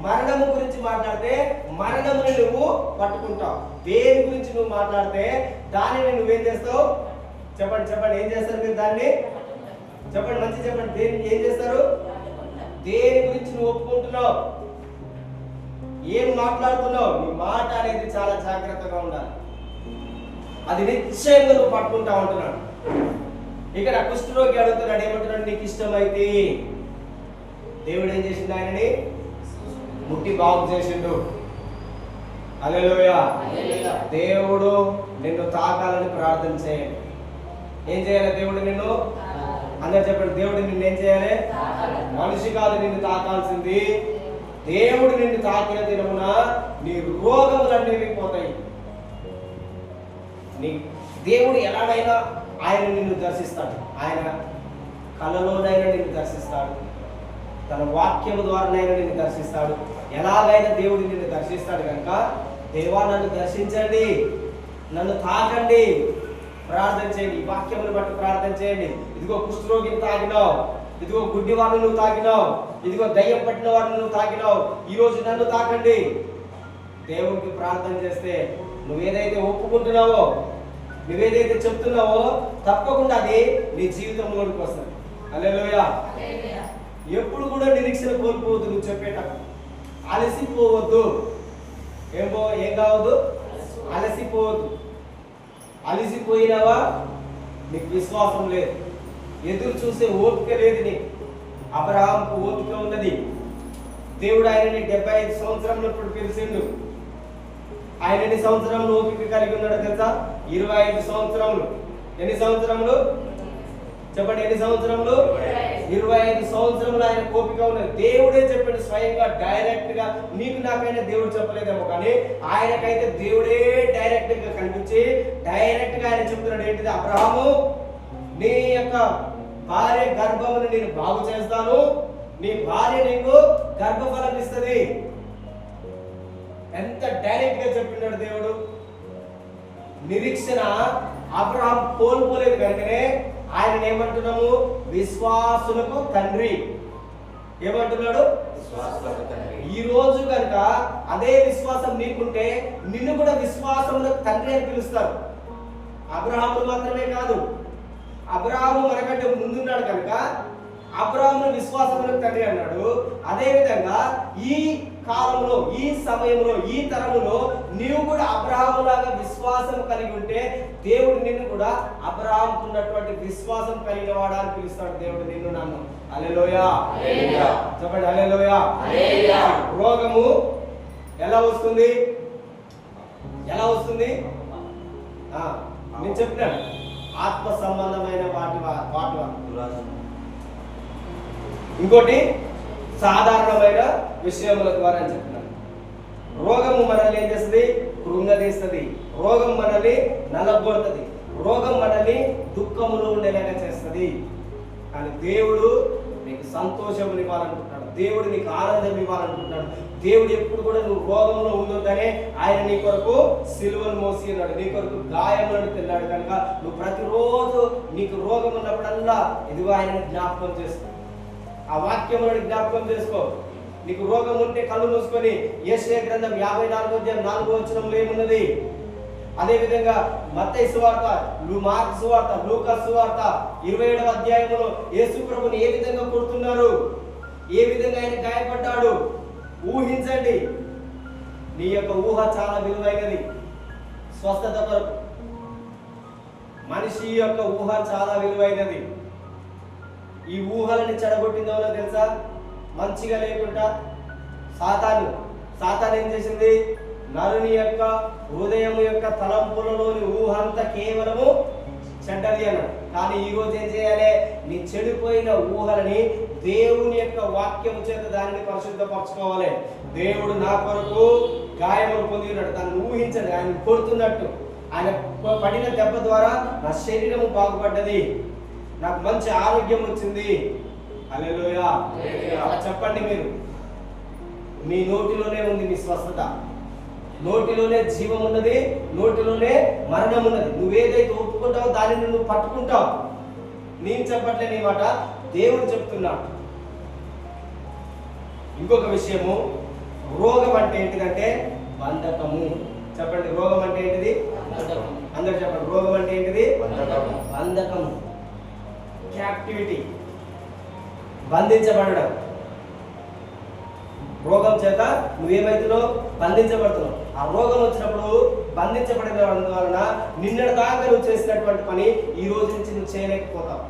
మరణము గురించి మాట్లాడితే మరణముని నువ్వు పట్టుకుంటావు. దేని గురించి నువ్వు మాట్లాడితే దానిని నువ్వేం చేస్తావు? చెప్పండి చెప్పండి, ఏం చేస్తారు మీరు దాన్ని? చెప్పండి, మంచి చెప్పండి. దేని ఏం చేస్తారు? దేని గురించి నువ్వు ఒప్పుకుంటున్నావు, ఏం మాట్లాడుతున్నావు? నీ మాట అనేది చాలా జాగ్రత్తగా ఉండాలి. అది నిశ్చయంగా నువ్వు పట్టుకుంటావు అంటున్నాడు. ఇక్కడ కుష్ఠరోగి అడుగుతున్నాడు, ఏమంటున్నాడు? నీకు ఇష్టమైతే. దేవుడు ఏం చేసిండు? ఆయనని ముట్టి బాగు చేసిండు. హల్లెలూయా. దేవుడు నిన్ను తాకాలని ప్రార్థన చేయండి. ఏం చేయాలి? దేవుడు నిన్ను, అందరు చెప్పండి, దేవుడు నిన్ను ఏం చేయాలి? మనిషి కాదు నిన్ను తాకాల్సింది. దేవుడు నిన్ను తాకిన దినమున నీ రోగములన్నీ పోతాయి. నీ దేవుడు ఎలాగైనా ఆయన నిన్ను దర్శిస్తాడు. ఆయన కళలోనైనా నిన్ను దర్శిస్తాడు, తన వాక్యము ద్వారానైనా నిన్ను దర్శిస్తాడు. ఎలాగైనా దేవుడు నిన్ను దర్శిస్తాడు కనుక, దేవా నన్ను దర్శించండి, నన్ను తాకండి, ప్రార్థన చేయండి. వాక్యమును బట్టి ప్రార్థన చేయండి. ఇదిగో కుష్ఠరోగిని తాకినావు, ఇదిగో గుడ్డి వారిని నువ్వు తాకినావు, ఇదిగో దయ్యం పట్టిన వారిని నువ్వు తాకినావు, ఈరోజు నన్ను తాకండి. దేవుడికి ప్రార్థన చేస్తే నువ్వేదైతే ఒప్పుకుంటున్నావో, నువ్వేదైతే చెప్తున్నావో, తప్పకుండా అది నీ జీవితంలోకి వస్తుంది. హల్లెలూయా. ఎప్పుడు కూడా నిరీక్షణ కోల్పోవద్దు. నువ్వు చెప్పేటప్పుడు అలసిపోవద్దు. ఏం కావద్దు? అలసిపోవద్దు. అలసిపోయినావా, నీకు విశ్వాసం లేదు, ఎదురు చూసే ఓపిక లేదు నీకు. అబ్రహాముకు ఓపిక ఉన్నది. దేవుడు ఆయనని 75 సంవత్సరంలో పిలిచిండు. ఆయన ఎన్ని సంవత్సరంలో ఓపిక కలిగి ఉన్నాడో తెలుసా? 25 సంవత్సరములు. ఎన్ని సంవత్సరములు? చెప్పండి, ఎన్ని సంవత్సరములు? 25 సంవత్సరములు ఆయన ఓపిక ఉన్నది. దేవుడే చెప్పాడు స్వయంగా, డైరెక్ట్ గా. నీకు నాకైనా దేవుడు చెప్పలేదేమో, కానీ ఆయనకైతే దేవుడే డైరెక్ట్ గా కనిపించి డైరెక్ట్ గా ఆయన చెప్తున్నాడు. ఏంటిది? అబ్రహాము, నీ యొక్క భార్య గర్భమును నేను బాగు చేస్తాను, నీ భార్య నీకు గర్భఫలం ఇస్తుంది. ఎంత డైరెక్ట్ గా చెప్పినాడు దేవుడు. నిరీక్షణ అబ్రహాం కోల్పోలేదు కనుకనే ఆయన ఏమంటున్నాము? విశ్వాసులకు తండ్రి. ఏమంటున్నాడు? ఈ రోజు కనుక అదే విశ్వాసం నీకుంటే నిన్ను కూడా విశ్వాసములకు తండ్రి అని పిలుస్తారు. అబ్రహాము మాత్రమే కాదు, అబ్రహాము మనకంటే ముందున్నాడు కనుక అబ్రహామును విశ్వాసములకు తండ్రి అన్నాడు. అదేవిధంగా ఈ కాలంలో, ఈ సమయంలో, ఈ తరములో నీవు కూడా అబ్రహాము లాగా విశ్వాసం కలిగి ఉంటే దేవుడు నిన్ను కూడా అబ్రహాముకు ఉన్నటువంటి విశ్వాసం కలిగిన వాడా అని పిలుస్తాడు దేవుడు నిన్ను, నన్ను. హల్లెలూయా. చెప్పండి, హల్లెలూయా. రోగము ఎలా వస్తుంది? ఎలా వస్తుంది? నేను చెప్పినాను, ఆత్మ సంబంధమైన వాటి ఇంకోటి సాధారణమైన విషయముల ద్వారా అని చెప్తున్నాను. రోగము మనల్ని ఏం చేస్తుంది? కృంగదీస్తుంది. రోగం మనల్ని నలగొడుతుంది. రోగం మనల్ని దుఃఖములో ఉండేలాగా చేస్తుంది. కానీ దేవుడు నీకు సంతోషం ఇవ్వాలనుకుంటున్నాడు. దేవుడు నీకు ఆనందం ఇవ్వాలనుకుంటున్నాడు. దేవుడు ఎప్పుడు కూడా నువ్వు రోగంలో ఉండొద్దనే ఆయన నీ కొరకు సిలువను మోసి ఉన్నాడు, నీ కొరకు గాయములను తిన్నాడు. కనుక నువ్వు ప్రతిరోజు నీకు రోగం ఉన్నప్పుడల్లా ఇదిగో ఆయనని జ్ఞాపకం చేసుకో, ఆ వాక్యములను జ్ఞాపకం చేసుకో. నీకు రోగం ఉంటే కళ్ళు మూసుకొని యెషయా గ్రంథం 54:4 ఏమున్నది? అదేవిధంగా మత్తయి సువార్త, మార్కు సువార్త, లూకా సువార్త 27వ అధ్యాయంలో యేసు ప్రభుని ఏ విధంగా కొడుతున్నారు, ఏ విధంగా ఆయన గాయపడ్డాడు ఊహించండి. నీ యొక్క ఊహ చాలా విలువైనది. స్వస్థత కొరకు మనిషి యొక్క ఊహ చాలా విలువైనది. ఈ ఊహలని చెడగొట్టిందో తెలుసా? మంచిగా లేకుండా సాతాను ఏం చేసింది? నరుని యొక్క హృదయం యొక్క తలంపులలోని ఊహ అంతా కేవలము చెడ్డది అన్నాడు. కానీ ఈరోజు ఏం చేయాలి? నీ చెడిపోయిన ఊహలని దేవుని యొక్క వాక్యము చేత దానిని పరిశుద్ధపరచుకోవాలి. దేవుడు నా కొరకు గాయములు పొంది ఉన్నాడు. తను ఊహించండి, ఆయన కొడుతున్నట్టు. ఆయన పడిన దెబ్బ ద్వారా నా శరీరము బాగుపడ్డది, నాకు మంచి ఆరోగ్యం వచ్చింది. హల్లెలూయా. అలా చెప్పండి మీరు. మీ నోటిలోనే ఉంది మీ స్వస్థత. నోటిలోనే జీవం ఉన్నది, నోటిలోనే మరణం ఉన్నది. నువ్వేదైతే ఒప్పుకుంటావో దానిని నువ్వు పట్టుకుంటావు. నేను చెప్పట్లే నీ మాట, దేవుడు చెప్తున్నాడు. ఇంకొక విషయము, రోగం అంటే ఏంటిదంటే బంధకము. చెప్పండి, రోగం అంటే ఏంటిది? అందరు చెప్పండి, రోగం అంటే ఏంటిది? బంధకం, క్యాప్టివిటీ, బంధించబడడం. రోగం చేత నువ్వేమైతున్నావు? బంధించబడుతున్నావు. ఆ రోగం వచ్చినప్పుడు బంధించబడిన వలన నిన్నటి దాకా నువ్వు చేసినటువంటి పని ఈ రోజు నుంచి నువ్వు చేయలేకపోతావు.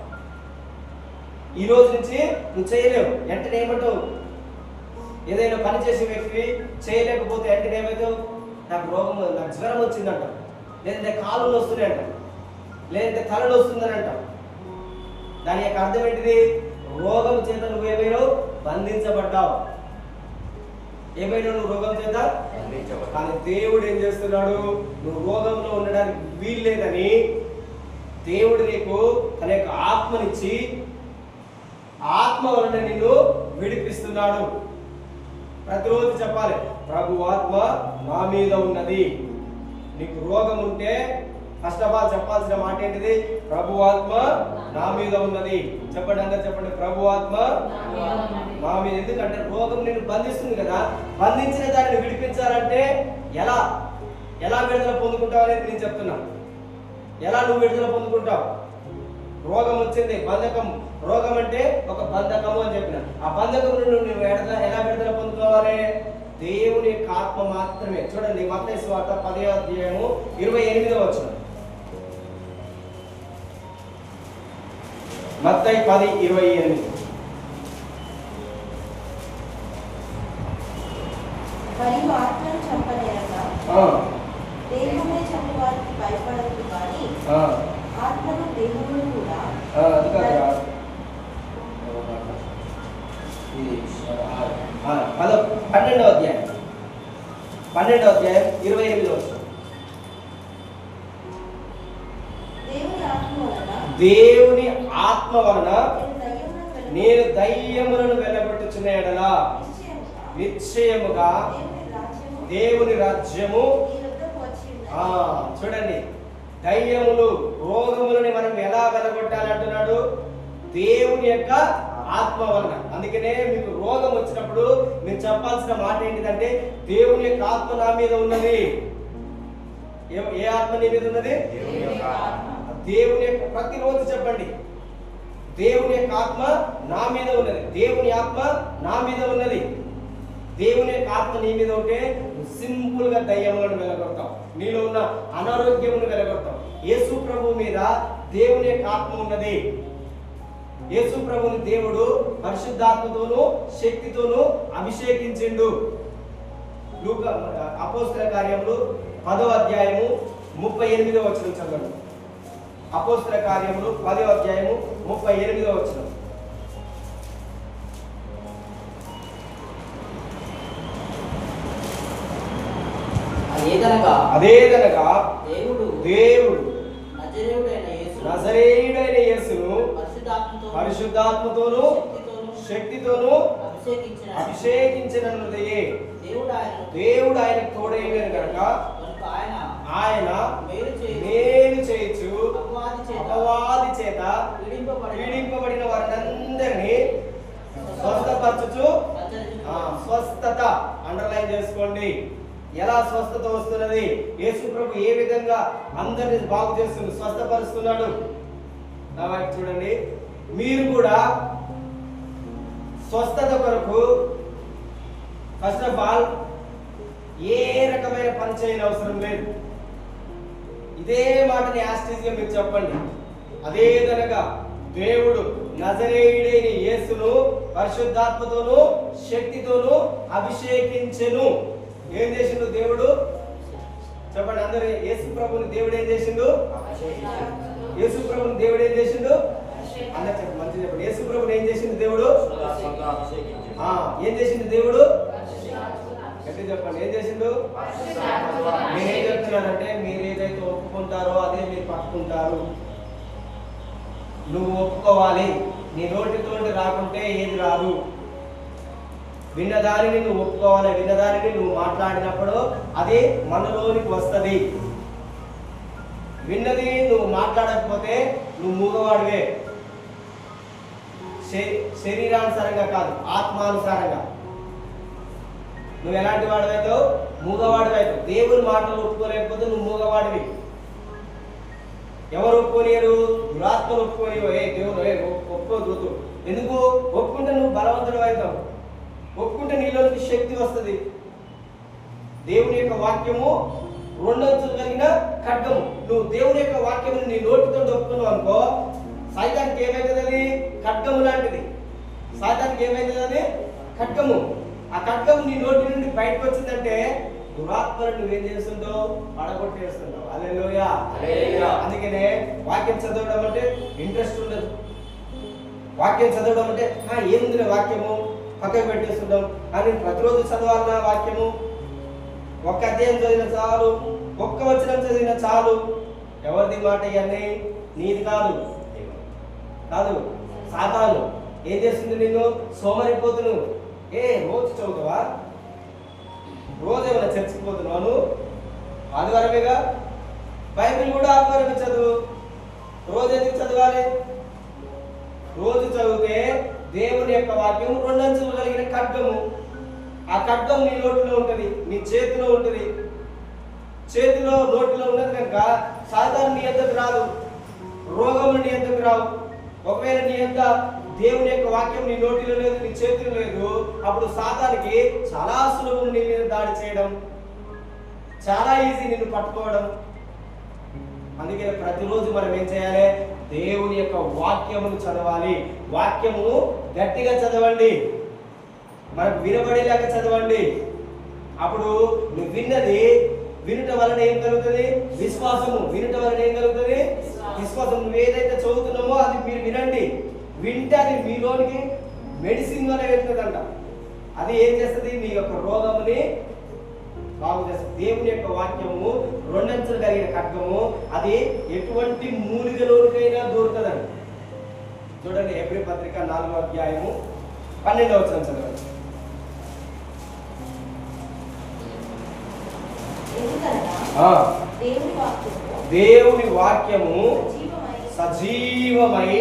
ఈ రోజు నుంచి నువ్వు చేయలేవు. వెంటనే ఏమంటావు? ఏదైనా పని చేసే వ్యక్తి చేయలేకపోతే వెంటనే ఏమైతావు? నాకు రోగం, నాకు జ్వరం వచ్చిందంట, లేదంటే కాళ్ళు వస్తున్నాయంట, లేదంటే తలలు వస్తుందని అంట. దాని యొక్క అర్థం ఏంటిది? రోగం చేత నువ్వేమైనా బంధించబడ్డావు. ఏమైనా నువ్వు రోగం చేత. కానీ దేవుడు ఏం చేస్తున్నాడు? నువ్వు రోగంలో ఉండడానికి వీల్లేదని దేవుడు నీకు తన యొక్క ఆత్మనిచ్చి ఆత్మ వలన నిన్ను విడిపిస్తున్నాడు. ప్రతిరోజు చెప్పాలి, ప్రభు ఆత్మ నా మీద ఉన్నది. నీకు రోగం ఉంటే ఫస్ట్ ఆఫ్ ఆల్ చెప్పాల్సిన మాట ఏంటిది? ప్రభు ఆత్మ నా మీద ఉన్నది. చెప్పండి, అందరు చెప్పండి, ప్రభు ఆత్మ నా మీద. ఎందుకంటే రోగం నిన్ను బంధిస్తుంది కదా. బంధించిన దాన్ని విడిపించాలంటే ఎలా ఎలా విడుదల పొందుకుంటావు అనేది నేను చెప్తున్నా. ఎలా నువ్వు విడుదల పొందుకుంటావు? రోగం వచ్చింది, బంధకం. రోగం అంటే ఒక బంధకము అని చెప్పిన. ఆ బంధకం నుండి నువ్వు ఎలా విడుదల పొందుకోవాలి? దేవుని యొక్క ఆత్మ మాత్రమే. చూడండి, మత్తయి సువార్త 10వ అధ్యాయము 28వ వచనం. మత్తయి 10:28. మరియు ఆత్మను చంపలేరగా దేహమే చంపవారికి భయపడదు కానీ ఆత్మను దేహమును కూడా. అది కాదు, 12వ అధ్యాయం 28వ వచనం. దేవుని ఆత్మ వలన నేను దయ్యములను వెళ్ళగొట్టుచున్న యెడల నిశ్చయముగా దేవుని రాజ్యము. చూడండి, దయ్యములు, రోగములని మనం ఎలా వెళ్ళగొట్టాలంటున్నాడు? దేవుని యొక్క ఆత్మ వలన. అందుకనే మీకు రోగం వచ్చినప్పుడు మీరు చెప్పాల్సిన మాట ఏంటిదంటే, దేవుని యొక్క ఆత్మ నా మీద ఉన్నది. ఏ ఆత్మ నీ మీద ఉన్నది? దేవుని యొక్క, ప్రతిరోజు చెప్పండి, దేవుని యొక్క ఆత్మ నా మీద ఉన్నది. దేవుని ఆత్మ నా మీద ఉన్నది. దేవుని యొక్క ఆత్మ నీ మీద ఉంటే సింపుల్ గా దయ్యములను వెలగొడతావు. నీలో ఉన్న అనారోగ్యమును వెలగొడతావు. యేసు ప్రభు మీద దేవుని యొక్క ఆత్మ ఉన్నది. యేసు ప్రభుని దేవుడు పరిశుద్ధాత్మతోను శక్తితోను అభిషేకించిండు. లూకా అపోస్తల కార్యములు 10వ అధ్యాయము 38వ వచనం చదవండి. అపోస్తల కార్యములు 10వ అధ్యాయము 38వ వచనం. అదేదనగా దేవుడు నజరేయుడైన యేసును పరిశుద్ధాత్మతోను శక్తితోను అభిషేకించినదే. దేవుడు ఆయన తోడైన కనుక ఆయన మేలు చేయొచ్చు. అపవాది చేత పీడింపబడిన వారందరినీ స్వస్థపరచుచు. స్వస్థత అండర్లైన్ చేసుకోండి. ఎలా స్వస్థత వస్తున్నది? యేసు ప్రభు ఏ విధంగా అందరిని బాగు చేస్తున్నాడు, స్వస్థపరుస్తున్నాడు. నా వైపు చూడండి. మీరు కూడా స్వస్థత కొరకు ఫస్ట్ ఆఫ్ ఆల్ ఏ రకమైన పని చేయని అవసరం లేదు. ఇదే మాటని యాస్టీస్గా మీరు చెప్పండి. అదేదనగా దేవుడు నజరేయుడైన యేసును పరిశుద్ధాత్మతోను శక్తితోను అభిషేకించెను. ఏం చేసిండు దేవుడు? చెప్పండి అందరూ. యేసు ప్రభుని దేవుడు ఏం చేసిండు? యేసు ప్రభుని దేవుడు ఏం చేసిండు? అందరూ చెప్పండి, మంచిగా చెప్పండి. యేసు ప్రభుని ఏం చేసిండు దేవుడు? ఏం చేసిండు దేవుడు? గట్టి చెప్పండి, ఏం చేసిండు? నేనేం చెప్తున్నానంటే, మీరు ఏదైతే ఒప్పుకుంటారో అదే మీరు పట్టుకుంటారు. నువ్వు ఒప్పుకోవాలి. నీ నోటితోటి రాకుంటే ఏది రాదు. విన్నదానిని నువ్వు ఒప్పుకోవాలి. విన్నదానిని నువ్వు మాట్లాడినప్పుడు అది మనలోనికి వస్తుంది. విన్నది నువ్వు మాట్లాడకపోతే నువ్వు మూగవాడివే. శరీరానుసారంగా కాదు, ఆత్మానుసారంగా. నువ్వు ఎలాంటి వాడివైతావు? మూగవాడివైతావు. దేవుని మాటలు ఒప్పుకోలేకపోతే నువ్వు మూగవాడివి. ఎవరు ఒప్పుకోనియరు? దురాత్మలు ఒప్పుకోనియో. దేవుడు ఒప్పుకోదు. ఎందుకు? ఒప్పుకుంటే నువ్వు బలవంతుడు అవుతావు. ఒప్పుకుంటే నీలోనికి శక్తి వస్తుంది. దేవుని యొక్క వాక్యము రెండంచులు కలిగిన ఖడ్గము. నువ్వు దేవుని యొక్క వాక్యము నీ నోటితో ఒప్పుకున్నావు అనుకో, సైతానికి ఏమైతుంది? అది ఖడ్గము లాంటిది. సైతానికి ఏమైతుంది? అది ఖడ్గము. ఆ ఖడ్గము నీ నోటి నుండి బయటకు వచ్చిందంటే దురాత్మను నువ్వేం చేస్తుంటావు? పడగొట్టేస్తుంటావు. హల్లెలూయా. అందుకనే వాక్యం చదవడం అంటే ఇంట్రెస్ట్ ఉండదు. వాక్యం చదవడం అంటే ఏముంది వాక్యము పక్కకు పెట్టేస్తున్నాం. కానీ ప్రతిరోజు చదవాలన్న వాక్యము ఒక్క అధ్యాయం చదివిన చాలు, ఒక్క వచనం చదివిన చాలు. ఎవరిది మాట? ఇవన్నీ నీది కాదు. సాతాను ఏం చేస్తుంది? నిన్ను సోమరిపోతును. రోజు చదువుతావా? రోజు ఏమైనా చర్చికి పోతున్నావు? ఆదివారమేగా. బైబిల్ కూడా ఆదివారమే చదువు. రోజు ఎందుకు చదవాలి? రోజు చదివితే దేవుని యొక్క వాక్యం రెండంచులు కలిగిన ఖడ్గము. ఆ ఖడ్గం నీ నోటిలో ఉంటుంది, నీ చేతిలో ఉంటుంది. చేతిలో నోటిలో ఉన్నది కనుక సాధారణ నీ యొద్దకు రాదు, రోగములు నీ యొద్దకు రావు. ఒకవేళ నీ యొక్క దేవుని యొక్క వాక్యం నీ నోటిలో లేదు, నీ చేతిలో లేదు, అప్పుడు సాతానికి చాలా సులభం నీ మీద దాడి చేయడం, చాలా ఈజీ నిన్ను పట్టుకోవడం. అందుకే ప్రతిరోజు మనం ఏం చేయాలి? దేవుని యొక్క వాక్యమును చదవాలి. వాక్యమును గట్టిగా చదవండి, మనకు వినబడేలాగా చదవండి. అప్పుడు నువ్వు విన్నది వినుట వలన ఏం కలుగుతుంది? విశ్వాసము. వినుట వలన ఏం కలుగుతుంది? విశ్వాసం. నువ్వు ఏదైతే చదువుతున్నామో అది మీరు వినండి. వింటే అది మీలోనికి మెడిసిన్ వల్ల వెళ్తుందంట. అది ఏం చేస్తుంది? మీ యొక్క రోగముని బాగు చేస్తుంది. దేవుని యొక్క వాక్యము రెండంచులు కలిగిన ఖడ్గము. అది ఎటువంటి మూలికలోనికైనా దూరుతుందండి. చూడండి, హెబ్రీ పత్రిక 4వ అధ్యాయము 12వ వచనం చదవండి. దేవుని వాక్యము సజీవమై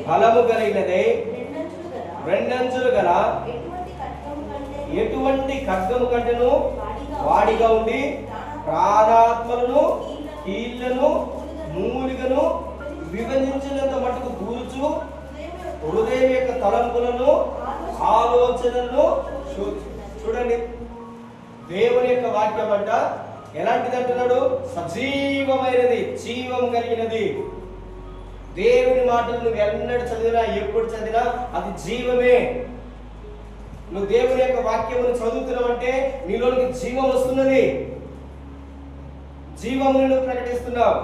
బలము కలిగినదై రెండంచులు గల ఎటువంటి ఖడ్గము కంటేను వాడిగా ఉండి ప్రాణాత్మలను, కీళ్లను, మూలికను విభజించినంత మటుకు దూర్చు, హృదయం యొక్క తలంపులను, ఆలోచనలను. చూడండి, దేవుని యొక్క వాక్యం అంట ఎలాంటిది అంటున్నాడు? సజీవమైనది, జీవం కలిగినది. దేవుని మాటలు నువ్వు ఎన్నడు చదివినా, ఎప్పుడు చదివినా అది జీవమే. నువ్వు దేవుని యొక్క వాక్యమును చదువుతున్నావు అంటే నీలోనికి జీవం వస్తున్నది, జీవమును నువ్వు ప్రకటిస్తున్నావు.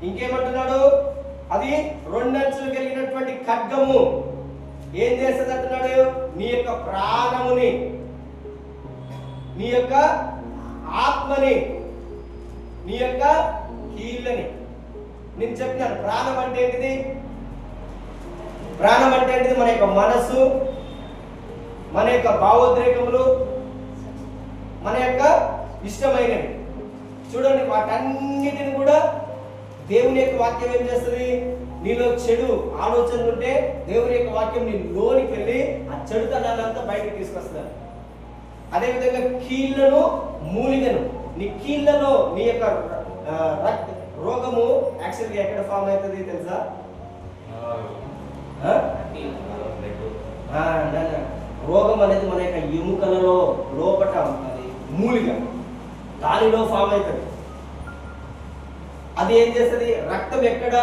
ఇంకేమంటున్నాడు? అది రెండంచులు కలిగినటువంటి ఖడ్గము. ఏం చేస్తుంది అంటున్నాడు? నీ యొక్క ప్రాణముని, నీ యొక్క ఆత్మని, నీ యొక్క కీళ్ళని. నేను చెప్పినాను, ప్రాణం అంటే ఏంటిది? ప్రాణం అంటే ఏంటిది? మన యొక్క మనస్సు, మన యొక్క భావోద్రేకములు, మన యొక్క ఇష్టమైనవి. చూడండి, వాటన్నిటిని కూడా దేవుని యొక్క వాక్యం ఏం చేస్తుంది? నీలో చెడు ఆలోచనలు ఉంటే దేవుని యొక్క వాక్యం నీ లోనికి వెళ్ళి ఆ చెడుతనాన్నంతా బయటకు తీసుకొస్తారు. అదేవిధంగా కీళ్లను, మూలికను. నీ కీళ్లలో నీ యొక్క రోగము యాక్చువల్గా ఎక్కడ ఫామ్ అవుతుంది తెలుసా? రోగం అనేది మన యొక్క ఎముకలలో లోపట అది మూలిక, దానిలో ఫామ్ అవుతుంది. అది ఏం చేస్తుంది? రక్తం ఎక్కడ,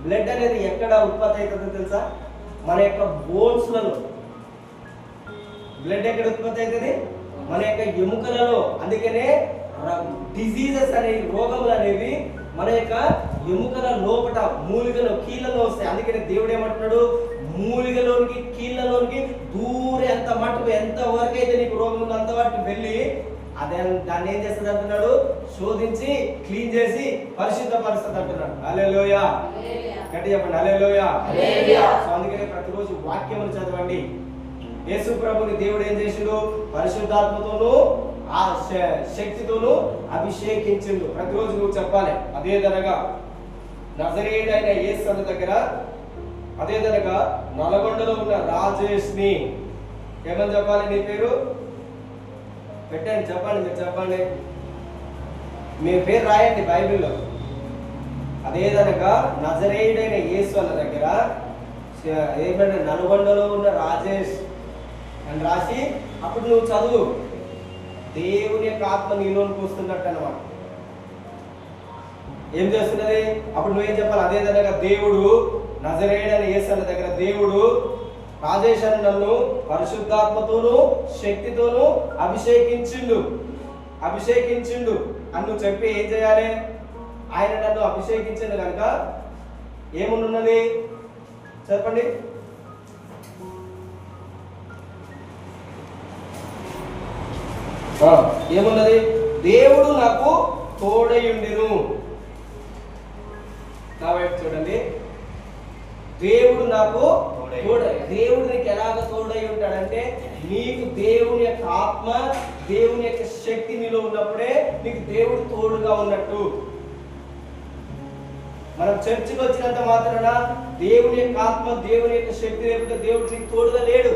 బ్లడ్ అనేది ఎక్కడ ఉత్పత్తి అవుతుందో తెలుసా? మన యొక్క బోన్స్లలో. బ్లడ్ ఎక్కడ ఉత్పత్తి అవుతుంది? మన యొక్క ఎముకలలో. అందుకనే డిజీజెస్ అనేవి, రోగములు అనేవి మన యొక్క ఎముకల లోపట మూలికలో, కీళ్ళలో వస్తాయి. అందుకనే దేవుడు ఏమంటున్నాడు? మూలికలోనికి, కీళ్ళలోనికి దూరే ఎంత మటుకు, ఎంత వరకు అయితే నీకు రోగం ఉందో అంత వరకు వెళ్ళి దాన్ని ఏం చేస్తుంది అంటున్నాడు? శోధించి క్లీన్ చేసి పరిశుద్ధపరుస్తుంది అంటున్నాడు. హల్లెలూయా. గట్టి చెప్పండి, హల్లెలూయా. సో అందుకనే ప్రతిరోజు వాక్యములు చదవండి. యేసు ప్రభుని దేవుడు ఏం చేసిండు? పరిశుద్ధాత్మతోనూ ఆ శక్తితోనూ అభిషేకించిండు. ప్రతిరోజు నువ్వు చెప్పాలి. అదేదనగా నజరేయుడైన యేసు అన్న దగ్గర, అదేదనగా నల్గొండలో ఉన్న రాజేష్ని ఏమని చెప్పాలి? నీ పేరు పెట్టండి, చెప్పండి, మీరు చెప్పండి, మీ పేరు రాయండి బైబిల్లో. అదేదనగా నజరేయుడైన యేసు అన్న దగ్గర ఏమంటే నల్గొండలో ఉన్న రాజేష్ అని రాసి అప్పుడు నువ్వు చదువు. దేవుని యొక్క ఆత్మ నీలోనికి వస్తున్నట్టు అన్నమాట. ఏం చేస్తున్నది? అప్పుడు నువ్వేం చెప్పాలి? అదేదనగా దేవుడు నజరేయుడైన యేసు అన్న దగ్గర దేవుడు రాజేష్ అని నన్ను పరిశుద్ధాత్మతోనూ శక్తితోనూ అభిషేకించిండు అని నువ్వు చెప్పి ఏం చేయాలి? ఆయన నన్ను అభిషేకించిండు కనుక ఏమున్నది చెప్పండి. ఏమున్నది? దేవుడు నాకు తోడయుండెను. నా వైపు చూడండి. దేవుడు నాకు దేవుడు నీకు ఎలాగ తోడై ఉంటాడంటే, నీకు దేవుని యొక్క ఆత్మ, దేవుని యొక్క శక్తి నీలో ఉన్నప్పుడే నీకు దేవుడు తోడుగా ఉన్నట్టు. మనం చర్చికి వచ్చినంత మాత్రాన దేవుని యొక్క ఆత్మ, దేవుని యొక్క శక్తి లేకపోతే దేవుడు నీకు తోడుగా లేడు.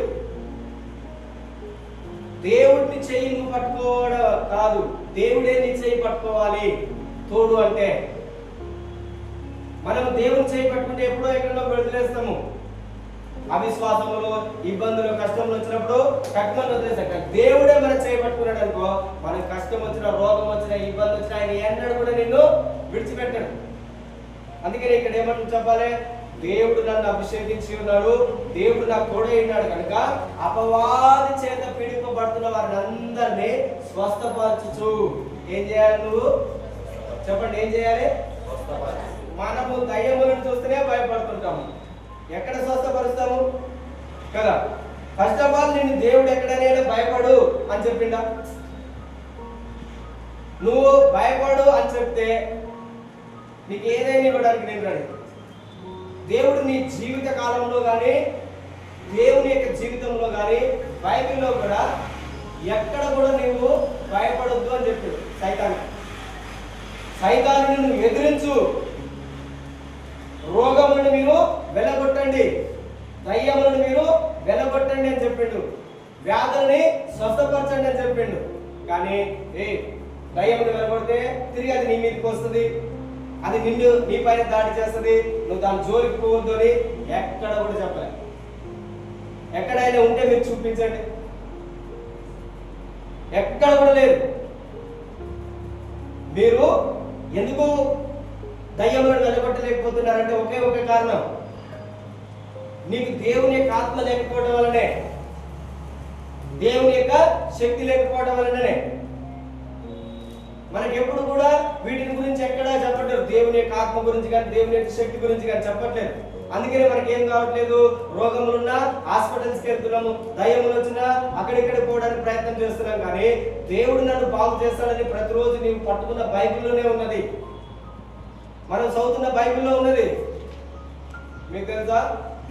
దేవుడిని చెయ్యి నువ్వు పట్టుకోవడం కాదు, దేవుడే నీ చెయ్యి పట్టుకోవాలి. తోడు అంటే మనం దేవుని చెయ్యి పట్టుకుంటే ఎప్పుడో ఎక్కడో వదిలేస్తాము. అవిశ్వాసములు, ఇబ్బందులు, కష్టములు వచ్చినప్పుడు కష్టం వదిలేస్తాం. దేవుడే మనం చెయ్యి పట్టుకున్నాడు అనుకో, మనకు కష్టం వచ్చినా, రోగం వచ్చినా, ఇబ్బంది వచ్చినా ఆయన ఎన్నడూ కూడా నిన్ను విడిచిపెట్టాడు. అందుకని ఇక్కడ ఏమంటూ చెప్పాలి? దేవుడు నన్ను అభిషేకించి ఉన్నాడు, దేవుడు నాకు తోడై ఉన్నాడు కనుక అపవాది చేత పీడింపబడుతున్న వారిని అందరినీ స్వస్థపరచుచు. ఏం చేయాలి నువ్వు చెప్పండి? ఏం చేయాలి? మనము దయ్యములను చూస్తేనే భయపడుతుంటాము. ఎక్కడ స్వస్థపరుస్తాము కదా? ఫస్ట్ ఆఫ్ ఆల్ నిన్ను దేవుడు ఎక్కడైనా భయపడు అని చెప్పిండా? నువ్వు భయపడు అని చెప్తే నీకు ఏదైనా ఇవ్వడానికి నేను రెడీ. దేవుడు నీ జీవిత కాలంలో కానీ, దేవుని యొక్క జీవితంలో కానీ, బైబిల్లో కూడా ఎక్కడ కూడా నువ్వు భయపడొద్దు అని చెప్పాడు. సైతాన్ని నువ్వు ఎదిరించు, రోగములను మీరు వెలగొట్టండి, దయ్యములను మీరు వెలగొట్టండి అని చెప్పిండు. వ్యాధుల్ని స్వస్థపరచండి అని చెప్పిండు. కానీ దయ్యమును వెలగొడితే తిరిగి అది నీ మీదకి వస్తుంది, అది నిన్ను నీ పైన దాడి చేస్తుంది, నువ్వు దాని జోలికి పోవద్దు అని ఎక్కడ కూడా చెప్పలే. ఎక్కడైనా ఉంటే మీరు చూపించండి. ఎక్కడ కూడా లేదు. మీరు ఎందుకు దయ్యములను వెలగొట్టలేకపోతున్నారంటే ఒకే ఒక కారణం, నీకు దేవుని యొక్క ఆత్మ లేకపోవడం వల్లనే, దేవుని యొక్క శక్తి లేకపోవడం వల్లనే. మనకి ఎప్పుడు కూడా వీటిని గురించి ఎక్కడా చెప్పట్లేదు. దేవుని యొక్క ఆత్మ గురించి కానీ, దేవుని యొక్క శక్తి గురించి కానీ చెప్పట్లేదు. అందుకనే మనకి ఏం కావట్లేదు? రోగములున్నా హాస్పిటల్స్కి వెళ్తున్నాము, దయ్యములు వచ్చినా అక్కడిక్కడ పోవడానికి ప్రయత్నం చేస్తున్నాం. కానీ దేవుడు నన్ను బాగు చేస్తాడని ప్రతిరోజు నీవు పట్టుకున్న బైబిల్లోనే ఉన్నది, మనం చదువుతున్న బైబిల్లో ఉన్నది. మీకు తెలుసా?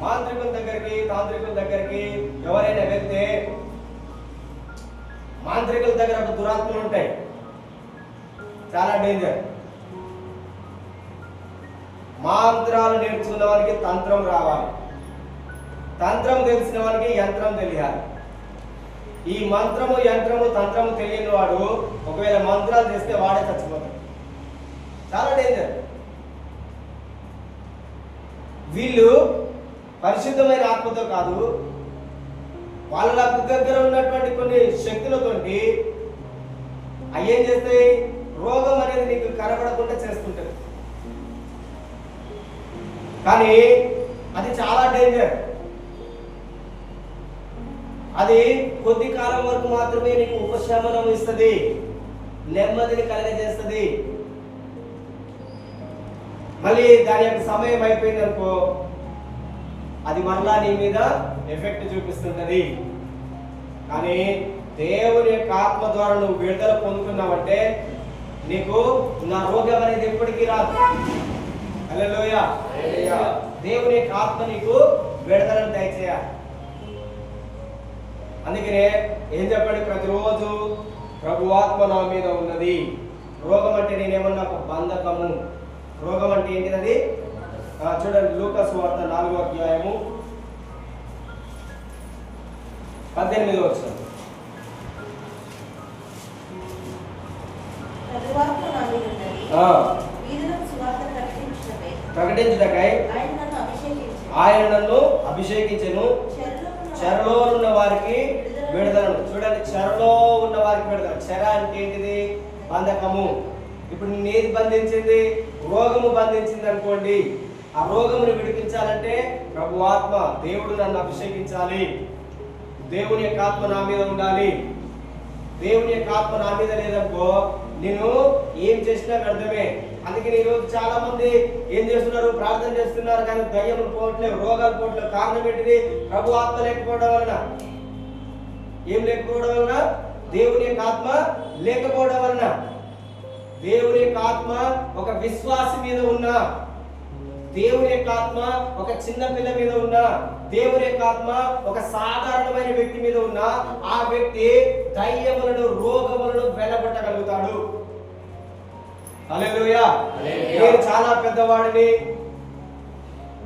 మాంత్రికుల దగ్గరికి, తాంత్రికుల దగ్గరికి ఎవరైనా వెళ్తే మాంత్రికుల దగ్గర ఒక దురాత్మలు ఉంటాయి, చాలా డేంజర్. మంత్రాలు నేర్చుకున్న వారికి తంత్రం రావాలి, తంత్రం తెలిసిన వారికి యంత్రం తెలియాలి. ఈ మంత్రము, యంత్రము, తంత్రము తెలియని వాడు ఒకవేళ మంత్రాలు చేస్తే వాడే చచ్చిపోతాడు. చాలా డేంజర్. వీళ్ళు పరిశుద్ధమైన ఆత్మతో కాదు, వాళ్ళ దగ్గర ఉన్నటువంటి కొన్ని శక్తులతోటి అయ్యేం చేస్తాయి? రోగం అనేది నీకు కనబడకుండా చేస్తుంటది. కానీ అది చాలా డేంజర్. అది కొద్ది కాలం వరకు మాత్రమే నీకు ఉపశమనం ఇస్తుంది, నెమ్మదిని కలగజేస్తుంది. మళ్ళీ దాని యొక్క సమయం అయిపోయింది అనుకో, అది మరలా నీ మీద ఎఫెక్ట్ చూపిస్తుంటది. కానీ దేవుని యొక్క ఆత్మ ద్వారా నువ్వు విడుదల పొందుకున్నావంటే నీకు నా రోగం అనేది ఎప్పటికీ రాదు. హల్లెలూయా. దేవుని యొక్క ఆత్మ నీకు విడుదలను దయచేయాలి. అందుకనే ఏం చెప్పండి, ప్రతిరోజు ప్రభు ఆత్మ నా మీద ఉన్నది. రోగం అంటే నేనేమన్నా ఒక బంధకము. రోగం అంటే ఏంటిది? చూడండి, లూకా సువార్త 4వ అధ్యాయము 18వ వచనం. ప్రకటించుటకై ఆయన నన్ను అభిషేకించెను, చెరలో ఉన్న వారికి విడుదలను. చూడండి, చెరలో ఉన్న వారికి విడుదల. చెర అంటే ఏంటిది? బంధకము. ఇప్పుడు నిన్ను ఏది బంధించింది? రోగము బంధించింది అనుకోండి. ఆ రోగమును విడిపించాలంటే ప్రభు ఆత్మ, దేవుడు నన్ను అభిషేకించాలి. దేవుని యొక్క ఆత్మ నా మీద ఉండాలి. దేవుని యొక్క ఆత్మ నా మీద లేదనుకో నేను ఏం చేసినా వ్యర్థమే. అందుకని ఈరోజు చాలా మంది ఏం చేస్తున్నారు? ప్రార్థన చేస్తున్నారు కానీ దయ్యములు పోవట్లేదు, రోగాలు పోవట్లేదు. కారణం ఏంటిది? ప్రభు ఆత్మ లేకపోవడం వలన. ఏం లేకపోవడం వలన? దేవుని యొక్క ఆత్మ లేకపోవడం వలన. దేవుని యొక్క ఆత్మ ఒక విశ్వాసి మీద ఉన్నా, దేవుని యొక్క ఆత్మ ఒక చిన్న పిల్ల మీద ఉన్నా, దేవుని యొక్క ఆత్మ ఒక సాధారణమైన వ్యక్తి మీద ఉన్నా, ఆ వ్యక్తి దయ్యములను, రోగములను వెలగొట్టగలుగుతాడు. హల్లెలూయా. నేను చాలా పెద్దవాడిని,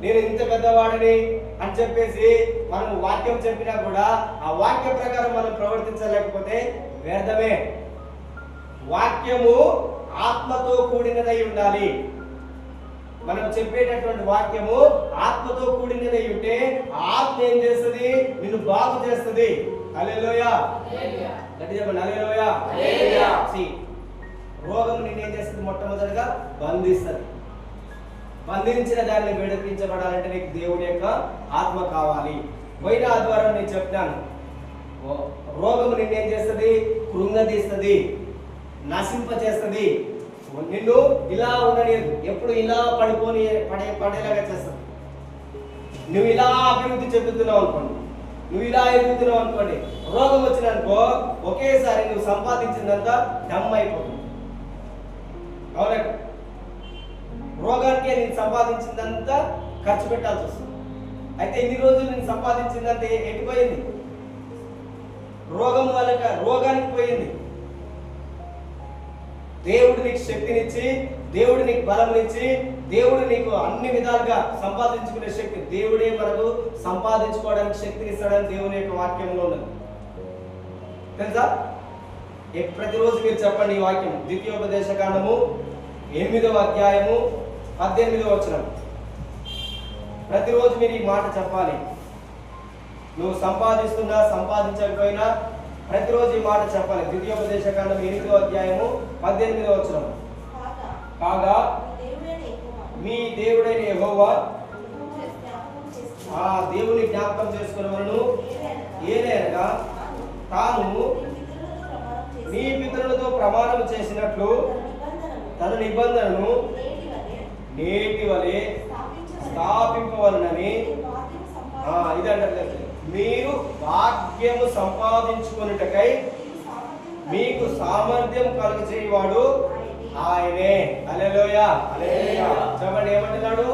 నేను ఇంత పెద్దవాడిని అని చెప్పేసి మనం వాక్యం చెప్పినా కూడా ఆ వాక్య ప్రకారం మనం ప్రవర్తించలేకపోతే వ్యర్థమే. వాక్యము ఆత్మతో కూడినదై ఉండాలి. మనం చెప్పేటటువంటి వాక్యము ఆత్మతో కూడినదై ఉంటే ఆత్మ ఏం చేస్తుంది? నిన్ను బాగు చేస్తుంది. హల్లెలూయా. గట్టిగా చెప్పండి, హల్లెలూయా. రోగం నిన్నేం చేస్తుంది? మొట్టమొదటిగా బంధిస్తుంది. బంధించిన దాన్ని విడిపించబడాలంటే నీకు దేవుని యొక్క ఆత్మ కావాలి. పోయిన ఆదివారం నేను చెప్తాను, రోగము నిన్నేం చేస్తుంది? కృంగదీస్తుంది, నశింపచేస్తుంది. నిన్ను ఇలా ఉండలేదు, ఎప్పుడు ఇలా పడేలాగా చేస్తుంది. నువ్వు ఇలా అభివృద్ధి చెందుతున్నావు అనుకోండి, నువ్వు ఇలా ఎదుగుతున్నావు అనుకోండి, రోగం వచ్చిననుకో ఒకేసారి నువ్వు సంపాదించిందంతా డమ్ అయిపోతుంది. అవునా? రోగానికే నేను సంపాదించిందంతా ఖర్చు పెట్టాల్సి వస్తుంది. అయితే ఇన్ని రోజులు నేను సంపాదించిందంతా ఎట్టిపోయింది? రోగం వల్ల రోగానికి పోయింది. దేవుడు నీకు శక్తినిచ్చి, దేవుడు నీకు బలమునిచ్చి, దేవుడు నీకు అన్ని విధాలుగా సంపాదించుకునే శక్తి, దేవుడే మనకు సంపాదించుకోవడానికి శక్తిని ఇస్తాడని దేవుని యొక్క వాక్యంలో ఉన్నది. తెలుసా? ప్రతిరోజు మీరు చెప్పండి ఈ వాక్యం. ద్వితీయోపదేశకాండము 8వ అధ్యాయము 18వ వచనం. ప్రతిరోజు మీరు ఈ మాట చెప్పాలి. నువ్వు సంపాదిస్తున్నా సంపాదించకపోయినా ప్రతిరోజు ఈ మాట చెప్పాలి. ద్వితీయోపదేశకాండం 8వ అధ్యాయము 18వ వచనం. కాగా మీ దేవుడైన యెహోవా ఆ దేవుని జ్ఞాపకం చేసుకున్నవను ఏలైనగా తాను మీ పితరులతో ప్రమాణం చేసినట్లు తన నిబంధనను నేటి వలె స్థాపింపవలనని. ఇది అంటారు, మీరు భాగ్యము సంపాదించుకొనుటకై మీకు సామర్థ్యం కలుగజేయవాడు ఆయనే. హల్లెలూయా. చెప్పండి, ఏమంటున్నాడు?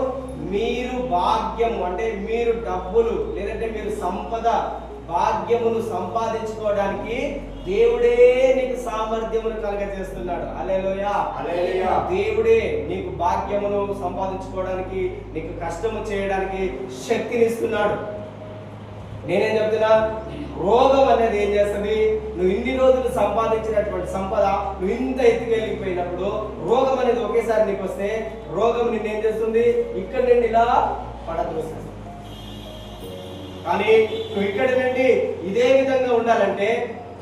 మీరు భాగ్యము అంటే మీరు డబ్బులు లేదంటే మీరు సంపద, భాగ్యమును సంపాదించుకోవడానికి దేవుడే నీకు సామర్థ్యమును కలుగజేస్తున్నాడు. హల్లెలూయా. దేవుడే నీకు భాగ్యమును సంపాదించుకోవడానికి, నీకు కష్టము చేయడానికి శక్తినిస్తున్నాడు. నేనేం చెప్తున్నా? రోగం అనేది ఏం చేస్తుంది? నువ్వు ఇన్ని రోజులు సంపాదించినటువంటి సంపద నువ్వు ఇంత ఎత్తుకెళ్ళిపోయినప్పుడు రోగం అనేది ఒకేసారి నీకు వస్తే రోగం నిన్నేం చేస్తుంది? ఇక్కడి నుండి ఇలా పడద్రోస్తుంది. కానీ నువ్వు ఇక్కడి నుండి ఇదే విధంగా ఉండాలంటే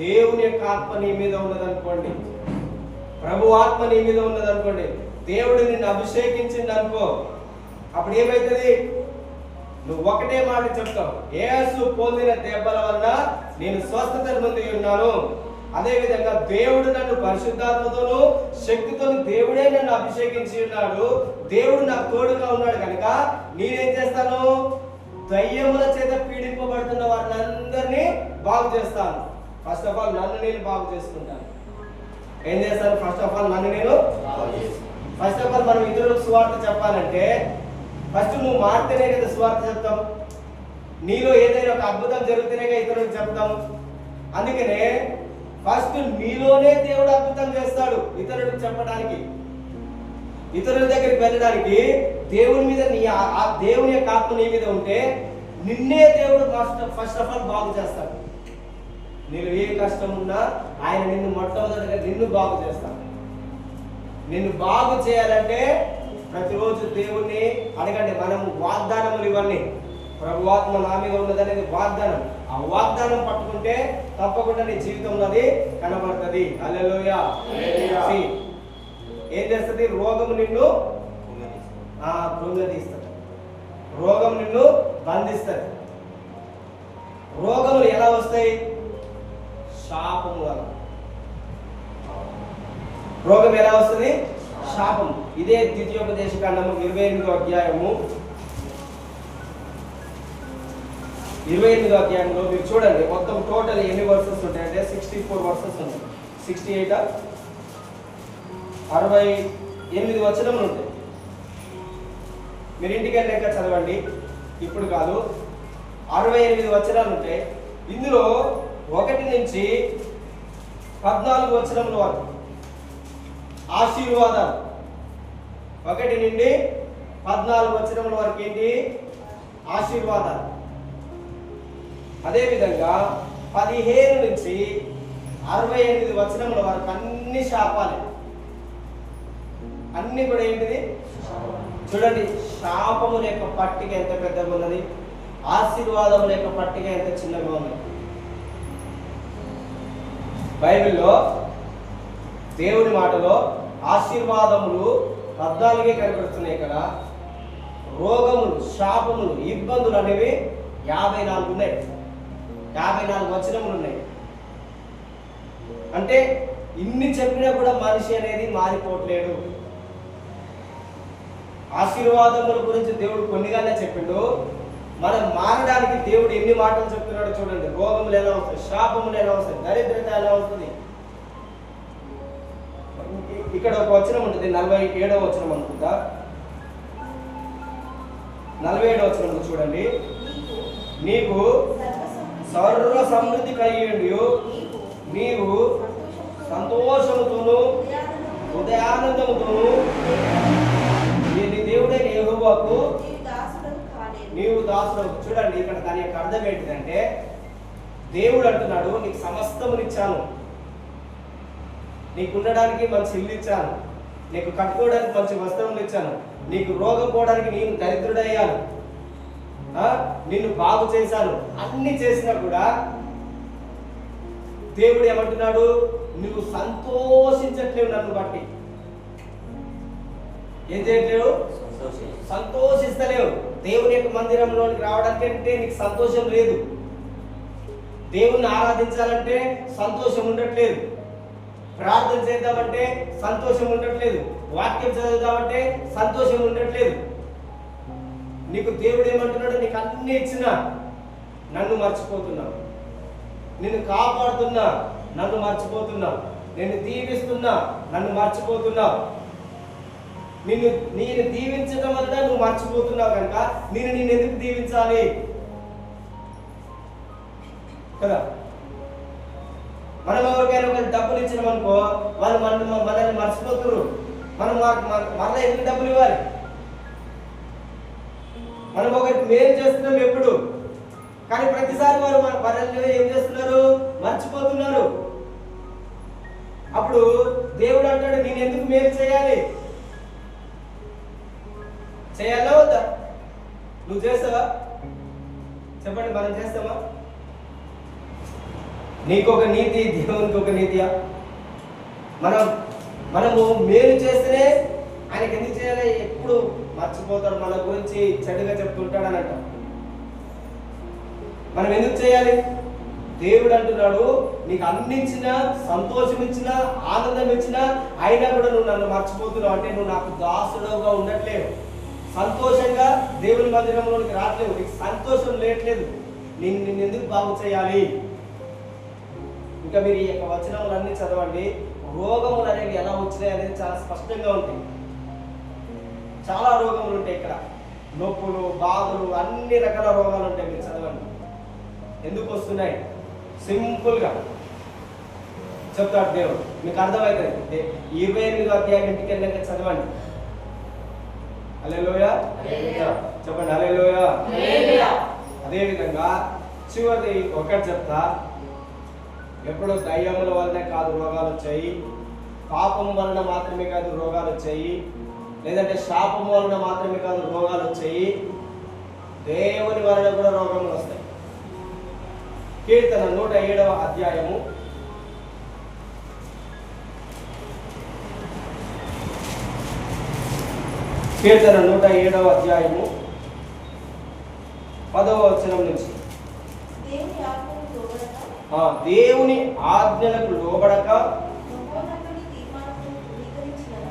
దేవుని యొక్క ఆత్మ నీ మీద ఉన్నదనుకోండి, ప్రభు ఆత్మ నీ మీద ఉన్నదనుకోండి, దేవుడు నిన్ను అభిషేకించింది అనుకో, అప్పుడు ఏమైతుంది? నువ్వు ఒకటే మాట చెప్తావు, యేసు పొందిన దెబ్బల వల్ల నేను స్వస్థత పొంది ఉన్నాను. అదే విధంగా దేవుడు నన్ను పరిశుద్ధాత్మతోను శక్తితోను దేవుడే నన్ను అభిషేకించి ఉన్నాడు. దేవుడు నాకు తోడుగా ఉన్నాడు కనుక నేనేం చేస్తాను? దయ్యముల చేత పీడింపబడుతున్న వారిని బాగు చేస్తాను. ఫస్ట్ ఆఫ్ ఆల్ నన్ను నేను బాగు చేసుకుంటాను. ఏం చేస్తాను? ఫస్ట్ ఆఫ్ ఆల్ నన్ను నేను ఫస్ట్ ఆఫ్ ఆల్ మనం ఇతరులకు సువార్త చెప్పాలంటే ఫస్ట్ నువ్వు మారితేనే కదా సువార్త చెప్తాం. నీలో ఏదైనా ఒక అద్భుతం జరుగుతూనే ఇతరులకు చెప్తాం. అందుకనే ఫస్ట్ మీలోనే దేవుడు అద్భుతం చేస్తాడు. ఇతరులకు చెప్పడానికి, ఇతరుల దగ్గరికి వెళ్ళడానికి దేవుని మీద ఆ దేవుని యొక్క ఆత్మ నీ మీద ఉంటే నిన్నే దేవుడు ఫస్ట్ ఆఫ్ ఆల్ బాగు చేస్తాడు. నీకు ఏ కష్టం ఉన్నా ఆయన నిన్ను మొట్టమొదటిగా నిన్ను బాగు చేస్తాడు. నిన్ను బాగు చేయాలంటే ప్రతిరోజు దేవుణ్ణి అడగండి. మనము వాగ్దానములు ఇవన్నీ ప్రభువాత్మ నా మీద ఉన్నదనేది వాగ్దానం. ఆ వాగ్దానం పట్టుకుంటే తప్పకుండా నీ జీవితంలో అది కనబడుతుంది. హల్లెలూయా. ఏం చేస్తుంది? రోగము నిన్ను కృంగదీస్తుంది, రోగం నిన్ను బంధిస్తుంది. రోగములు ఎలా వస్తాయి? శాపము వల్ల. రోగం ఎలా వస్తుంది? శాపం. ఇదే ద్వితీయోపదేశకాండము 28వ అధ్యాయము 28వ అధ్యాయంలో మీరు చూడండి, మొత్తం టోటల్ ఎన్ని వర్సెస్ ఉంటాయంటే 64 వర్సెస్ ఉంటాయి. 68 68 వచనములు ఉంటాయి. మీరు ఇంటికి వెళ్ళాక చదవండి, ఇప్పుడు కాదు. 68 వచనాలు ఉంటాయి. ఇందులో 1 నుంచి 14 వచనముల వరకు ఆశీర్వాదాలు. 1 నుండి 14 వచనముల వరకు ఏంటి? ఆశీర్వాదాలు. అదేవిధంగా 15 నుంచి 68 వచనముల వరకు అన్ని శాపాలే. అన్ని కూడా ఏంటిది? చూడండి, శాపముల యొక్క పట్టిక ఎంత పెద్దగా ఉన్నది, ఆశీర్వాదముల యొక్క పట్టిక ఎంత చిన్నగా ఉన్నది. బైబిల్లో దేవుని మాటలో ఆశీర్వాదములు 14 కనబడుతున్నాయి కదా. రోగములు, శాపములు, ఇబ్బందులు అనేవి 54 ఉన్నాయి. 54 వచనములు ఉన్నాయి. అంటే ఇన్ని చెప్పినా కూడా మనిషి అనేది మారిపోవట్లేడు. ఆశీర్వాదముల గురించి దేవుడు కొన్నిగానే చెప్పిండు. మనం మారడానికి దేవుడు ఎన్ని మాటలు చెప్తున్నాడో చూడండి. రోగములు ఎలా వస్తాయి, శాపములు ఎలా వస్తాయి, దరిద్రత ఎలా వస్తుంది. ఇక్కడ ఒక వచనం ఉంటుంది, 47వ వచనం అనుకుంటా. 47వ వచనం చూడండి. నీకు సర్వ సమృద్ధి కలిగి నీవు సంతోషముతోను హృదయానందముతోను నీ దేవుడైన యెహోవాకు నీవు దాసుడు. చూడండి, ఇక్కడ దాని యొక్క అర్థం ఏంటిదంటే దేవుడు అంటున్నాడు, నీకు సమస్తమునిచ్చాను, నీకు ఉండడానికి మంచి ఇల్లు ఇచ్చాను, నీకు కట్టుకోవడానికి మంచి వస్త్రములు ఇచ్చాను, నీకు రోగం పోవడానికి నేను దరిద్రుడయ్యాను, నిన్ను బాగు చేశాను. అన్ని చేసినా కూడా దేవుడు ఏమంటున్నాడు? నువ్వు సంతోషించట్లేవు నన్ను బట్టి. ఏం చేయట్లేవు? సంతోషిస్తలేవు. దేవుని యొక్క మందిరంలోనికి రావడానికి అంటే నీకు సంతోషం లేదు. దేవుణ్ణి ఆరాధించాలంటే సంతోషం ఉండట్లేదు. ప్రార్థన చేద్దామంటే సంతోషం ఉండట్లేదు. వాక్యం చదువుదామంటే సంతోషం ఉండట్లేదు. నీకు దేవుడు ఏమంటున్నాడు? నీకు అన్ని ఇచ్చినా నన్ను మర్చిపోతున్నావు, నిన్ను కాపాడుతున్నా నన్ను మర్చిపోతున్నావు, నిన్ను దీవిస్తున్నా నన్ను మర్చిపోతున్నావు. నేను దీవించడం వల్ల నువ్వు మర్చిపోతున్నావు కనుక నేను ఎందుకు దీవించాలి కదా. మనం ఎవరికైనా ఒక డబ్బులు ఇచ్చినాం అనుకో, వాళ్ళు మనల్ని మర్చిపోతున్నారు. మనం మళ్ళీ ఎందుకు డబ్బులు ఇవ్వాలి? మనం ఒకరికి మేలు చేస్తున్నాం ఎప్పుడు, కానీ ప్రతిసారి వారు మనల్ని ఏం చేస్తున్నారు? మర్చిపోతున్నారు. అప్పుడు దేవుడు అంటాడు, నేను ఎందుకు మేలు చేయాలి? చేయాలా వద్దా? నువ్వు చేస్తావా? చెప్పండి, మనం చేస్తామా? నీకొక నీతి, దేవునికి ఒక నీతియా? మనము మేలు చేస్తేనే ఆయనకి ఎందుకు చేయాలి? ఎప్పుడు మర్చిపోతాడు, మన గురించి చెడుగా చెప్తుంటాడు అని అంటాం. మనం ఎందుకు చేయాలి? దేవుడు అంటున్నాడు, నీకు అందించిన, సంతోషం ఇచ్చిన, ఆనందం ఇచ్చిన, అయినా కూడా నువ్వు నన్ను మర్చిపోతున్నావు. అంటే నువ్వు నాకు దాసుడుగా ఉండట్లేవు, సంతోషంగా దేవుని మందిరంలోనికి రావట్లేవు, నీకు సంతోషం లేట్లేదు. నిన్ను ఎందుకు బాగు చేయాలి? ఇంకా మీరు ఈ యొక్క వచనములన్నీ చదవండి. రోగములు అనేవి ఎలా వచ్చినాయి అనేది చాలా స్పష్టంగా ఉంటాయి. చాలా రోగములు ఉంటాయి ఇక్కడ, నొప్పులు, బాధలు, అన్ని రకాల రోగాలు ఉంటాయి. మీరు చదవండి ఎందుకు వస్తున్నాయి. సింపుల్గా చెప్తాడు దేవుడు. మీకు అర్థమవుతుంది. 28వ అధ్యాయం ఇంటికి వెళ్ళాక చదవండి. హల్లెలూయా చెప్పండి. హల్లెలూయా. అదేవిధంగా చివరిది ఒకటి చెప్తా. ఎప్పుడు దయ్యముల వలన కాదు రోగాలు వచ్చాయి, పాపం వలన మాత్రమే కాదు రోగాలు వచ్చాయి, లేదంటే శాపం వలన మాత్రమే కాదు రోగాలు వచ్చాయి, దేవుని వలన కూడా రోగములు వస్తాయి. కీర్తన 107వ అధ్యాయము కీర్తన 107వ అధ్యాయము 10వ వచనం నుంచి. దేవుని ఆజ్ఞలకు లోబడక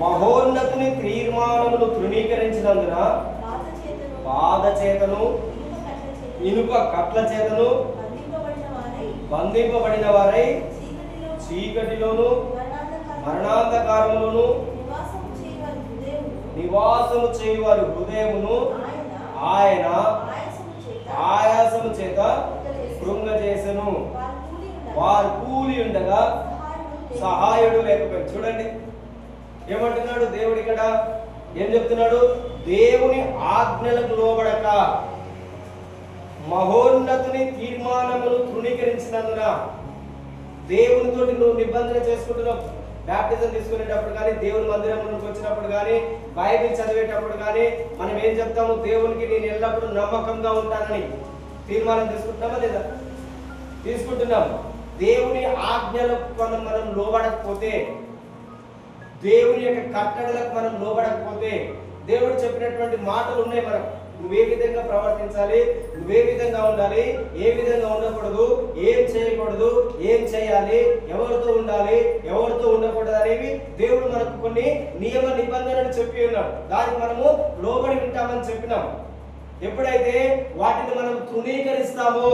మహోన్నతుని తీర్మానమును తృణీకరించినందున బాధ చేతను ఇనుప కట్ల చేతను బంధింపబడిన వారై చీకటిలోను మరణాంధకారములోను నివాసము చేయువారి హృదయమును ఆయన ఆయాసము చేత కృంగజేసెను. వారు కూలి ఉండగా సహాయుడు లేకపోయాడు. చూడండి ఏమంటున్నాడు దేవుడు ఇక్కడ. ఏం చెప్తున్నాడు? దేవుని ఆజ్ఞలకు లోబడక మహోన్నతుని తీర్మానమును తృణీకరించినందున. దేవునితోటి నువ్వు నిబంధన చేసుకుంటున్నావు. బ్యాప్టిజం తీసుకునేటప్పుడు కానీ, దేవుని మందిరంలోకి వచ్చినప్పుడు కానీ, బైబిల్ చదివేటప్పుడు కానీ మనం ఏం చెప్తాము? దేవునికి నేను ఎల్లప్పుడూ నమ్మకంగా ఉంటానని తీర్మానం తీసుకుంటున్నామా లేదా? తీసుకుంటున్నాం. దేవుని ఆజ్ఞలకు మనం లోబడకపోతే, దేవుని యొక్క కట్టడలకు మనం లోబడకపోతే, దేవుడు చెప్పినటువంటి మాటలు ఉన్నాయి మనకు. నువ్వే విధంగా ప్రవర్తించాలి, నువ్వే విధంగా ఉండాలి, ఏ విధంగా ఉండకూడదు, ఏం చేయకూడదు, ఏం చేయాలి, ఎవరితో ఉండాలి, ఎవరితో ఉండకూడదు అనేవి దేవుడు మనకు కొన్ని నియమ నిబంధనలు చెప్పి ఉన్నాడు. దానికి మనము లోబడి ఉంటామని చెప్పినాం. ఎప్పుడైతే వాటిని మనం తృణీకరిస్తామో,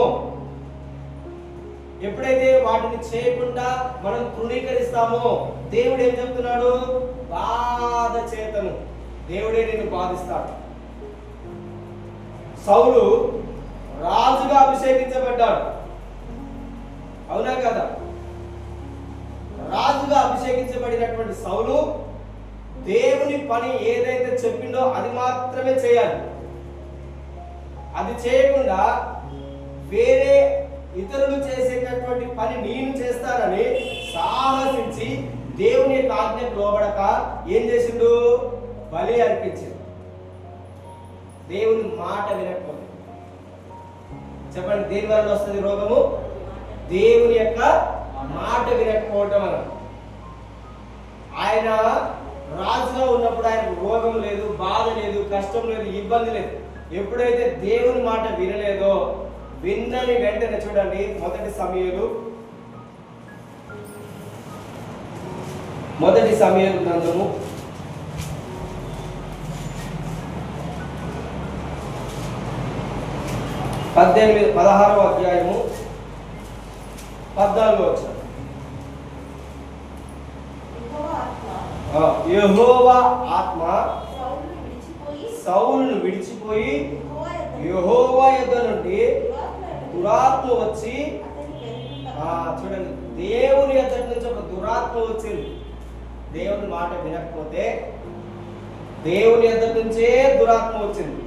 ఎప్పుడైతే వాటిని చేయకుండా మనం తృణీకరిస్తామో, దేవుడు ఏం చెప్తున్నాడు? బాధ చేతను దేవుడే నిన్ను బాధిస్తాడు. సౌలు రాజుగా అభిషేకించబడ్డాడు, అవునా కదా? రాజుగా అభిషేకించబడినటువంటి సౌలు దేవుని పని ఏదైతే చెప్పిండో అది మాత్రమే చేయాలి. అది చేయకుండా వేరే ఇతరులు చేసేటటువంటి పని నేను చేస్తానని సాహసించి దేవుని యొక్క ఆజ్ఞకు లోబడక ఏం చేసిండు? బలి అర్పించిండు. దేవుని మాట వినకపోతే. చెప్పండి, దేని వలన వస్తుంది రోగము? దేవుని యొక్క మాట వినకపోవటం వలన. ఆయన రాజుగా ఉన్నప్పుడు ఆయనకు రోగం లేదు, బాధ లేదు, కష్టం లేదు, ఇబ్బంది లేదు. ఎప్పుడైతే దేవుని మాట వినలేదో, విన్నని వెంటనే చూడండి, మొదటి సమూయేలు గ్రంథము 16వ అధ్యాయము 14వ వచనం. యెహోవా ఆత్మ సౌలును విడిచిపోయి యెహోవా యొద్ద నుండి దురాత్మ వచ్చి, చూడండి, దేవుని యొద్ద నుంచి ఒక దురాత్మ వచ్చింది. దేవుని మాట వినకపోతే దేవుని యొద్ద నుంచే దురాత్మ వచ్చింది.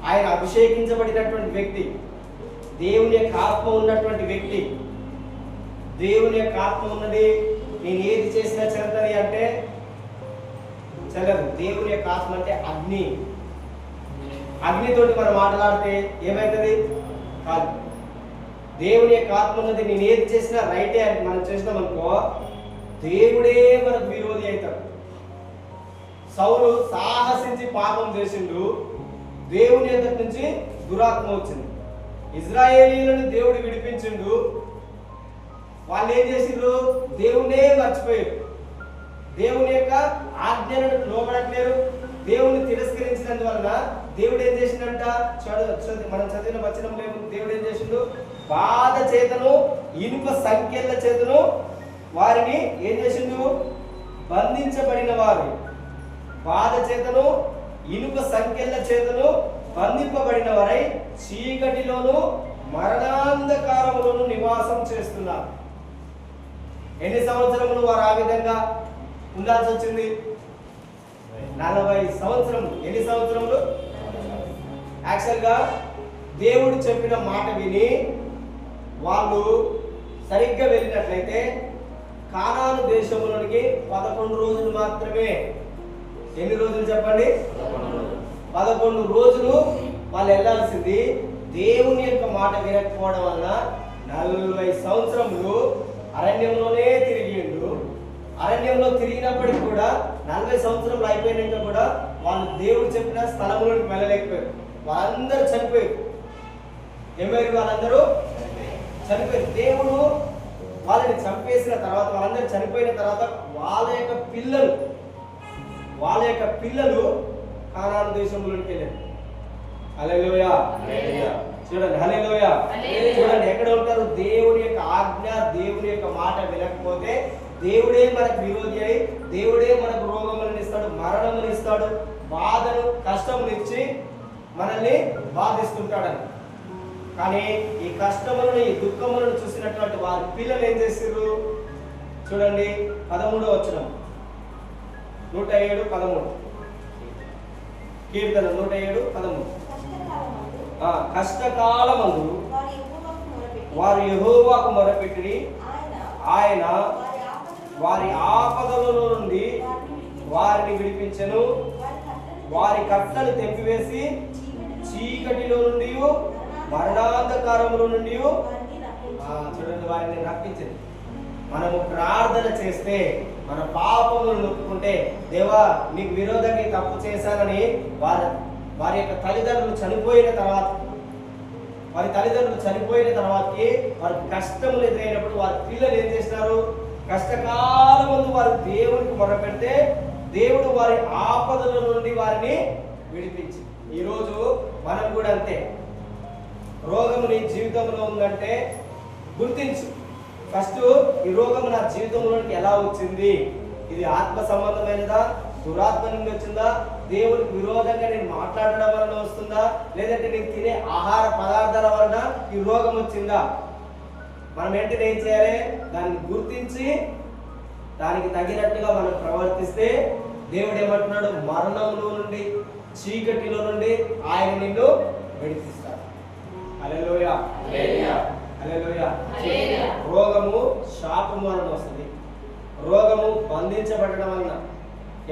ఆయన అభిషేకించబడినటువంటి వ్యక్తి, దేవుని యొక్క ఆత్మ ఉన్నటువంటి వ్యక్తి. దేవుని యొక్క ఆత్మ ఉన్నది, నేను ఏది చేసినా చెల్లుతుంది అంటే చెల్లదు. దేవుని యొక్క ఆత్మ అంటే అగ్ని. అగ్నితోటి మనం మాట్లాడితే ఏమవుతుంది? కాదు. దేవుని యొక్క ఆత్మ ఉన్నది, నేను ఏది చేసినా రైటే అని మనం చేసినాం అనుకో, దేవుడే మనకు విరోధి అవుతాడు. సౌలు సాహసించి పాపం చేసిండు, దేవుని ఎదుటి నుంచి దురాత్మ వచ్చింది. ఇజ్రాయేలీలను దేవుడు విడిపించిండు, వాళ్ళు ఏం చేసిండ్రు? దేవునే మర్చిపోయారు. దేవుని యొక్క ఆజ్ఞలను లోబడట్లేరు. దేవుని తిరస్కరించినందువలన దేవుడు ఏం చేసిందంట? మనం చదివిన వచనం లేదు. దేవుడు ఏం చేసిండు? బాధ చేతను ఇనుప సంఖ్యల చేతను వారిని ఏం చేసిండు? బంధించబడిన వారు. బాధ చేతను ఇనుప సంఖ్యల చేతను బంధింపబడిన వారై చీకటిలోను మరణాంధకారములను నివాసం చేస్తున్నారు. ఎన్ని సంవత్సరములు వారు ఆ విధంగా ఉండాల్సి వచ్చింది? 40 సంవత్సరములు. ఎన్ని సంవత్సరములు? యాక్చువల్గా దేవుడు చెప్పిన మాట విని వాళ్ళు సరిగ్గా వెళ్ళినట్లయితే కానాను దేశంలోనికి 11 రోజులు మాత్రమే. ఎన్ని రోజులు చెప్పండి? 11 రోజులు వాళ్ళు వెళ్ళాల్సింది. దేవుని యొక్క మాట వినకపోవడం వలన 40 సంవత్సరములు అరణ్యంలోనే తిరిగిండు. అరణ్యంలో తిరిగినప్పటికి కూడా 40 సంవత్సరములు అయిపోయినాక కూడా వాళ్ళు దేవుడు చెప్పిన స్థలంలోకి వెళ్ళలేకపోయారు. వాళ్ళందరూ చనిపోయారు. ఏమైనా వాళ్ళందరూ చనిపోయారు. దేవుడు వాళ్ళని చంపేసిన తర్వాత, వాళ్ళందరూ చనిపోయిన తర్వాత వాళ్ళ యొక్క పిల్లలు కానాను దేశంలోకి వెళ్ళారు. హల్లెలూయా. చూడండి, హల్లెలూయా. చూడండి ఎక్కడ ఉంటారు? దేవుని యొక్క ఆజ్ఞ, దేవుని యొక్క మాట వినకపోతే దేవుడే మనకు విరోధి అయి, దేవుడే మనకు రోగములను ఇస్తాడు, మరణమును ఇస్తాడు, బాధను, కష్టమునిచ్చి మనల్ని బాధిస్తుంటాడని. కానీ ఈ కష్టములను, ఈ దుఃఖములను చూసినటువంటి వారి పిల్లలు ఏం చేశారు? చూడండి 13వ వచనం, 107:13. కీర్తన 107:13. కష్టకాలమందు వారు యెహోవాకు మొరపెట్టిరి, ఆయన వారి ఆపదలలో నుండి వారిని విడిపించెను. వారి కట్టలు తెంపివేసి చీకటిలో నుండి, మరణాంధకారముల నుండి చూడండి వారిని రప్పించింది. మనము ప్రార్థన చేస్తే, మన పాపములను నొప్పుకుంటే, దేవా నీకు విరోధంగా తప్పు చేశానని వారి యొక్క తల్లిదండ్రులు చనిపోయిన తర్వాతకి వారికి కష్టములు ఎదురైనప్పుడు వారి పిల్లలు ఏం చేసినారు? కష్టకాలం ముందు వారు దేవునికి మొరపెడితే దేవుడు వారి ఆపదల నుండి వారిని విడిపించి. ఈరోజు మనం కూడా అంతే. రోగం నీ జీవితంలో ఉందంటే గుర్తించు. ఫస్ట్ ఈ రోగం నా జీవితంలోకి ఎలా వచ్చింది? ఇది ఆత్మ సంబంధమైనదా, దురాత్మ నుండి వచ్చిందా, దేవునికి విరోధంగా నేను మాట్లాడడం వలన వస్తుందా, లేదంటే నేను తినే ఆహార పదార్థాల వలన ఈ రోగం వచ్చిందా? మనం వెంటనే ఏం చేయాలి? దాన్ని గుర్తించి దానికి తగినట్టుగా మనం ప్రవర్తిస్తే దేవుడు ఏమంటున్నాడు? మరణంలో నుండి, చీకటిలో నుండి ఆయన నిన్ను విడిపిస్తాడు. హల్లెలూయా, హల్లెలూయా. రోగము శాపము వలన వస్తుంది. రోగము బంధించబడడం వలన.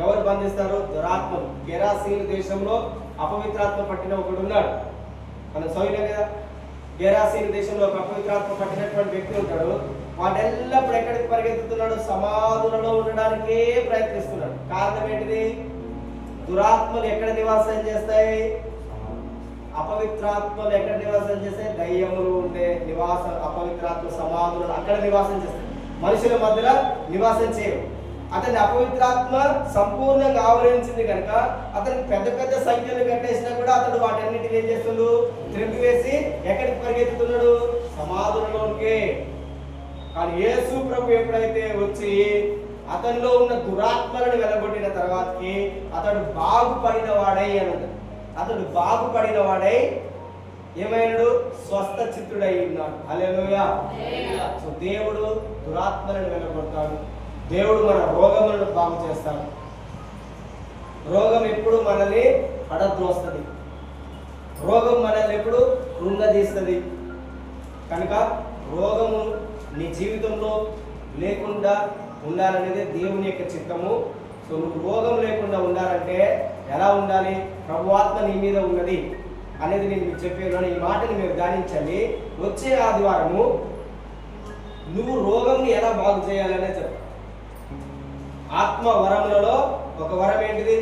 ఎవరు బంధిస్తారు? దురాత్మలు. గెరాసీను దేశంలో అపవిత్రాత్మ పట్టిన ఒకడు ఉన్నాడు. మనం చదివినాం కదా, గెరాసీను దేశంలో ఒక అపవిత్రాత్మ పట్టినటువంటి వ్యక్తి ఉంటాడు. వాడెల్లప్పుడు ఎక్కడికి పరిగెత్తుతున్నాడు? సమాధులలో ఉండడానికే ప్రయత్నిస్తున్నాడు. కారణం ఏంటిది? దురాత్మలు ఎక్కడ నివాసం చేస్తాయి? అపవిత్రాత్మలు ఎక్కడ నివాసం చేస్తాయి? దయ్యములు ఉండే నివాసం, అపవిత్రాత్మ సమాధులు అక్కడ నివాసం చేస్తాయి. మనుషుల మధ్యలో నివాసం చేయవు. అతని అపవిత్రాత్మ సంపూర్ణంగా ఆవరించింది కనుక అతను పెద్ద పెద్ద సంఖ్యలు కట్టేసినా కూడా అతడు వాటన్నిటిని ఏం చేస్తున్నాడు? త్రెంపివేసి ఎక్కడికి పరిగెత్తుతున్నాడు? సమాధులలోకే. కానీ యేసు ప్రభు ఎప్పుడైతే వచ్చి అతనిలో ఉన్న దురాత్మలను వెలగొట్టిన తర్వాతకి అతడు బాగుపడిన వాడై అన్నాడు. అతడు బాగుపడిన వాడై ఏమైనాడు? స్వస్థ చిత్తుడై ఉన్నాడు. హల్లెలూయా. సో దేవుడు దురాత్మలను వెలగొడతాడు. దేవుడు మన రోగములను బాగు చేస్తాడు. రోగం ఎప్పుడు మనల్ని పడద్రోస్తుంది. రోగం మనల్ని ఎప్పుడు కృంగదీస్తుంది. కనుక రోగము నీ జీవితంలో లేకుండా ఉండాలనేది దేవుని యొక్క చిత్తము. సో నువ్వు రోగం లేకుండా ఉండాలంటే ఎలా ఉండాలి? ప్రభువాత్మ నీ మీద ఉన్నది అనేది నేను మీకు చెప్పాను. ఈ మాటని మీరు ధ్యానించండి. వచ్చే ఆదివారము నువ్వు రోగంని ఎలా బాగు చేయాలనే చెప్పు. ఆత్మ వరములలో ఒక వరం ఏంటిది?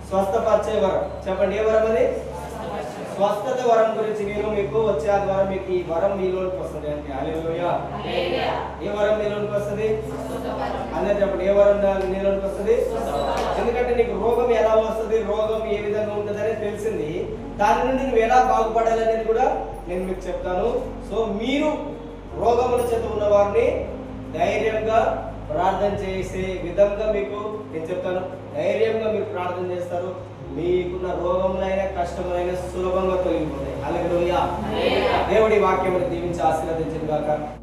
స్వస్థపరిచే వరం. చెప్పండి, ఏ వరం అది? స్వస్థత వరం గురించి నేను మీకు వచ్చే ఆదివారం మీకు ఈ వరం మీలోనికి వస్తుంది. అంటే హల్లెలూయా. ఏ వరం మీలోనికి వస్తుంది? అందరూ చెప్పండి, ఏ వరం నీలోనికి వస్తుంది? ఎందుకంటే నీకు రోగం ఎలా వస్తుంది, రోగం ఏ విధంగా ఉంటుంది అనేది తెలిసింది. దాని నుండి నువ్వు ఎలా బాగుపడాలనేది కూడా నేను మీకు చెప్తాను. సో మీరు రోగముల చేత ఉన్న వారిని ధైర్యంగా ప్రార్థన చేసే విధంగా మీకు నేను చెప్తాను. ధైర్యంగా మీరు ప్రార్థన చేస్తారు. మీకున్న రోగములైన కష్టములైన సులభంగా తొలగిపోతాయి. హల్లెలూయా. దేవుడి వాక్యమును దీవించి ఆశీర్వదించును గాక.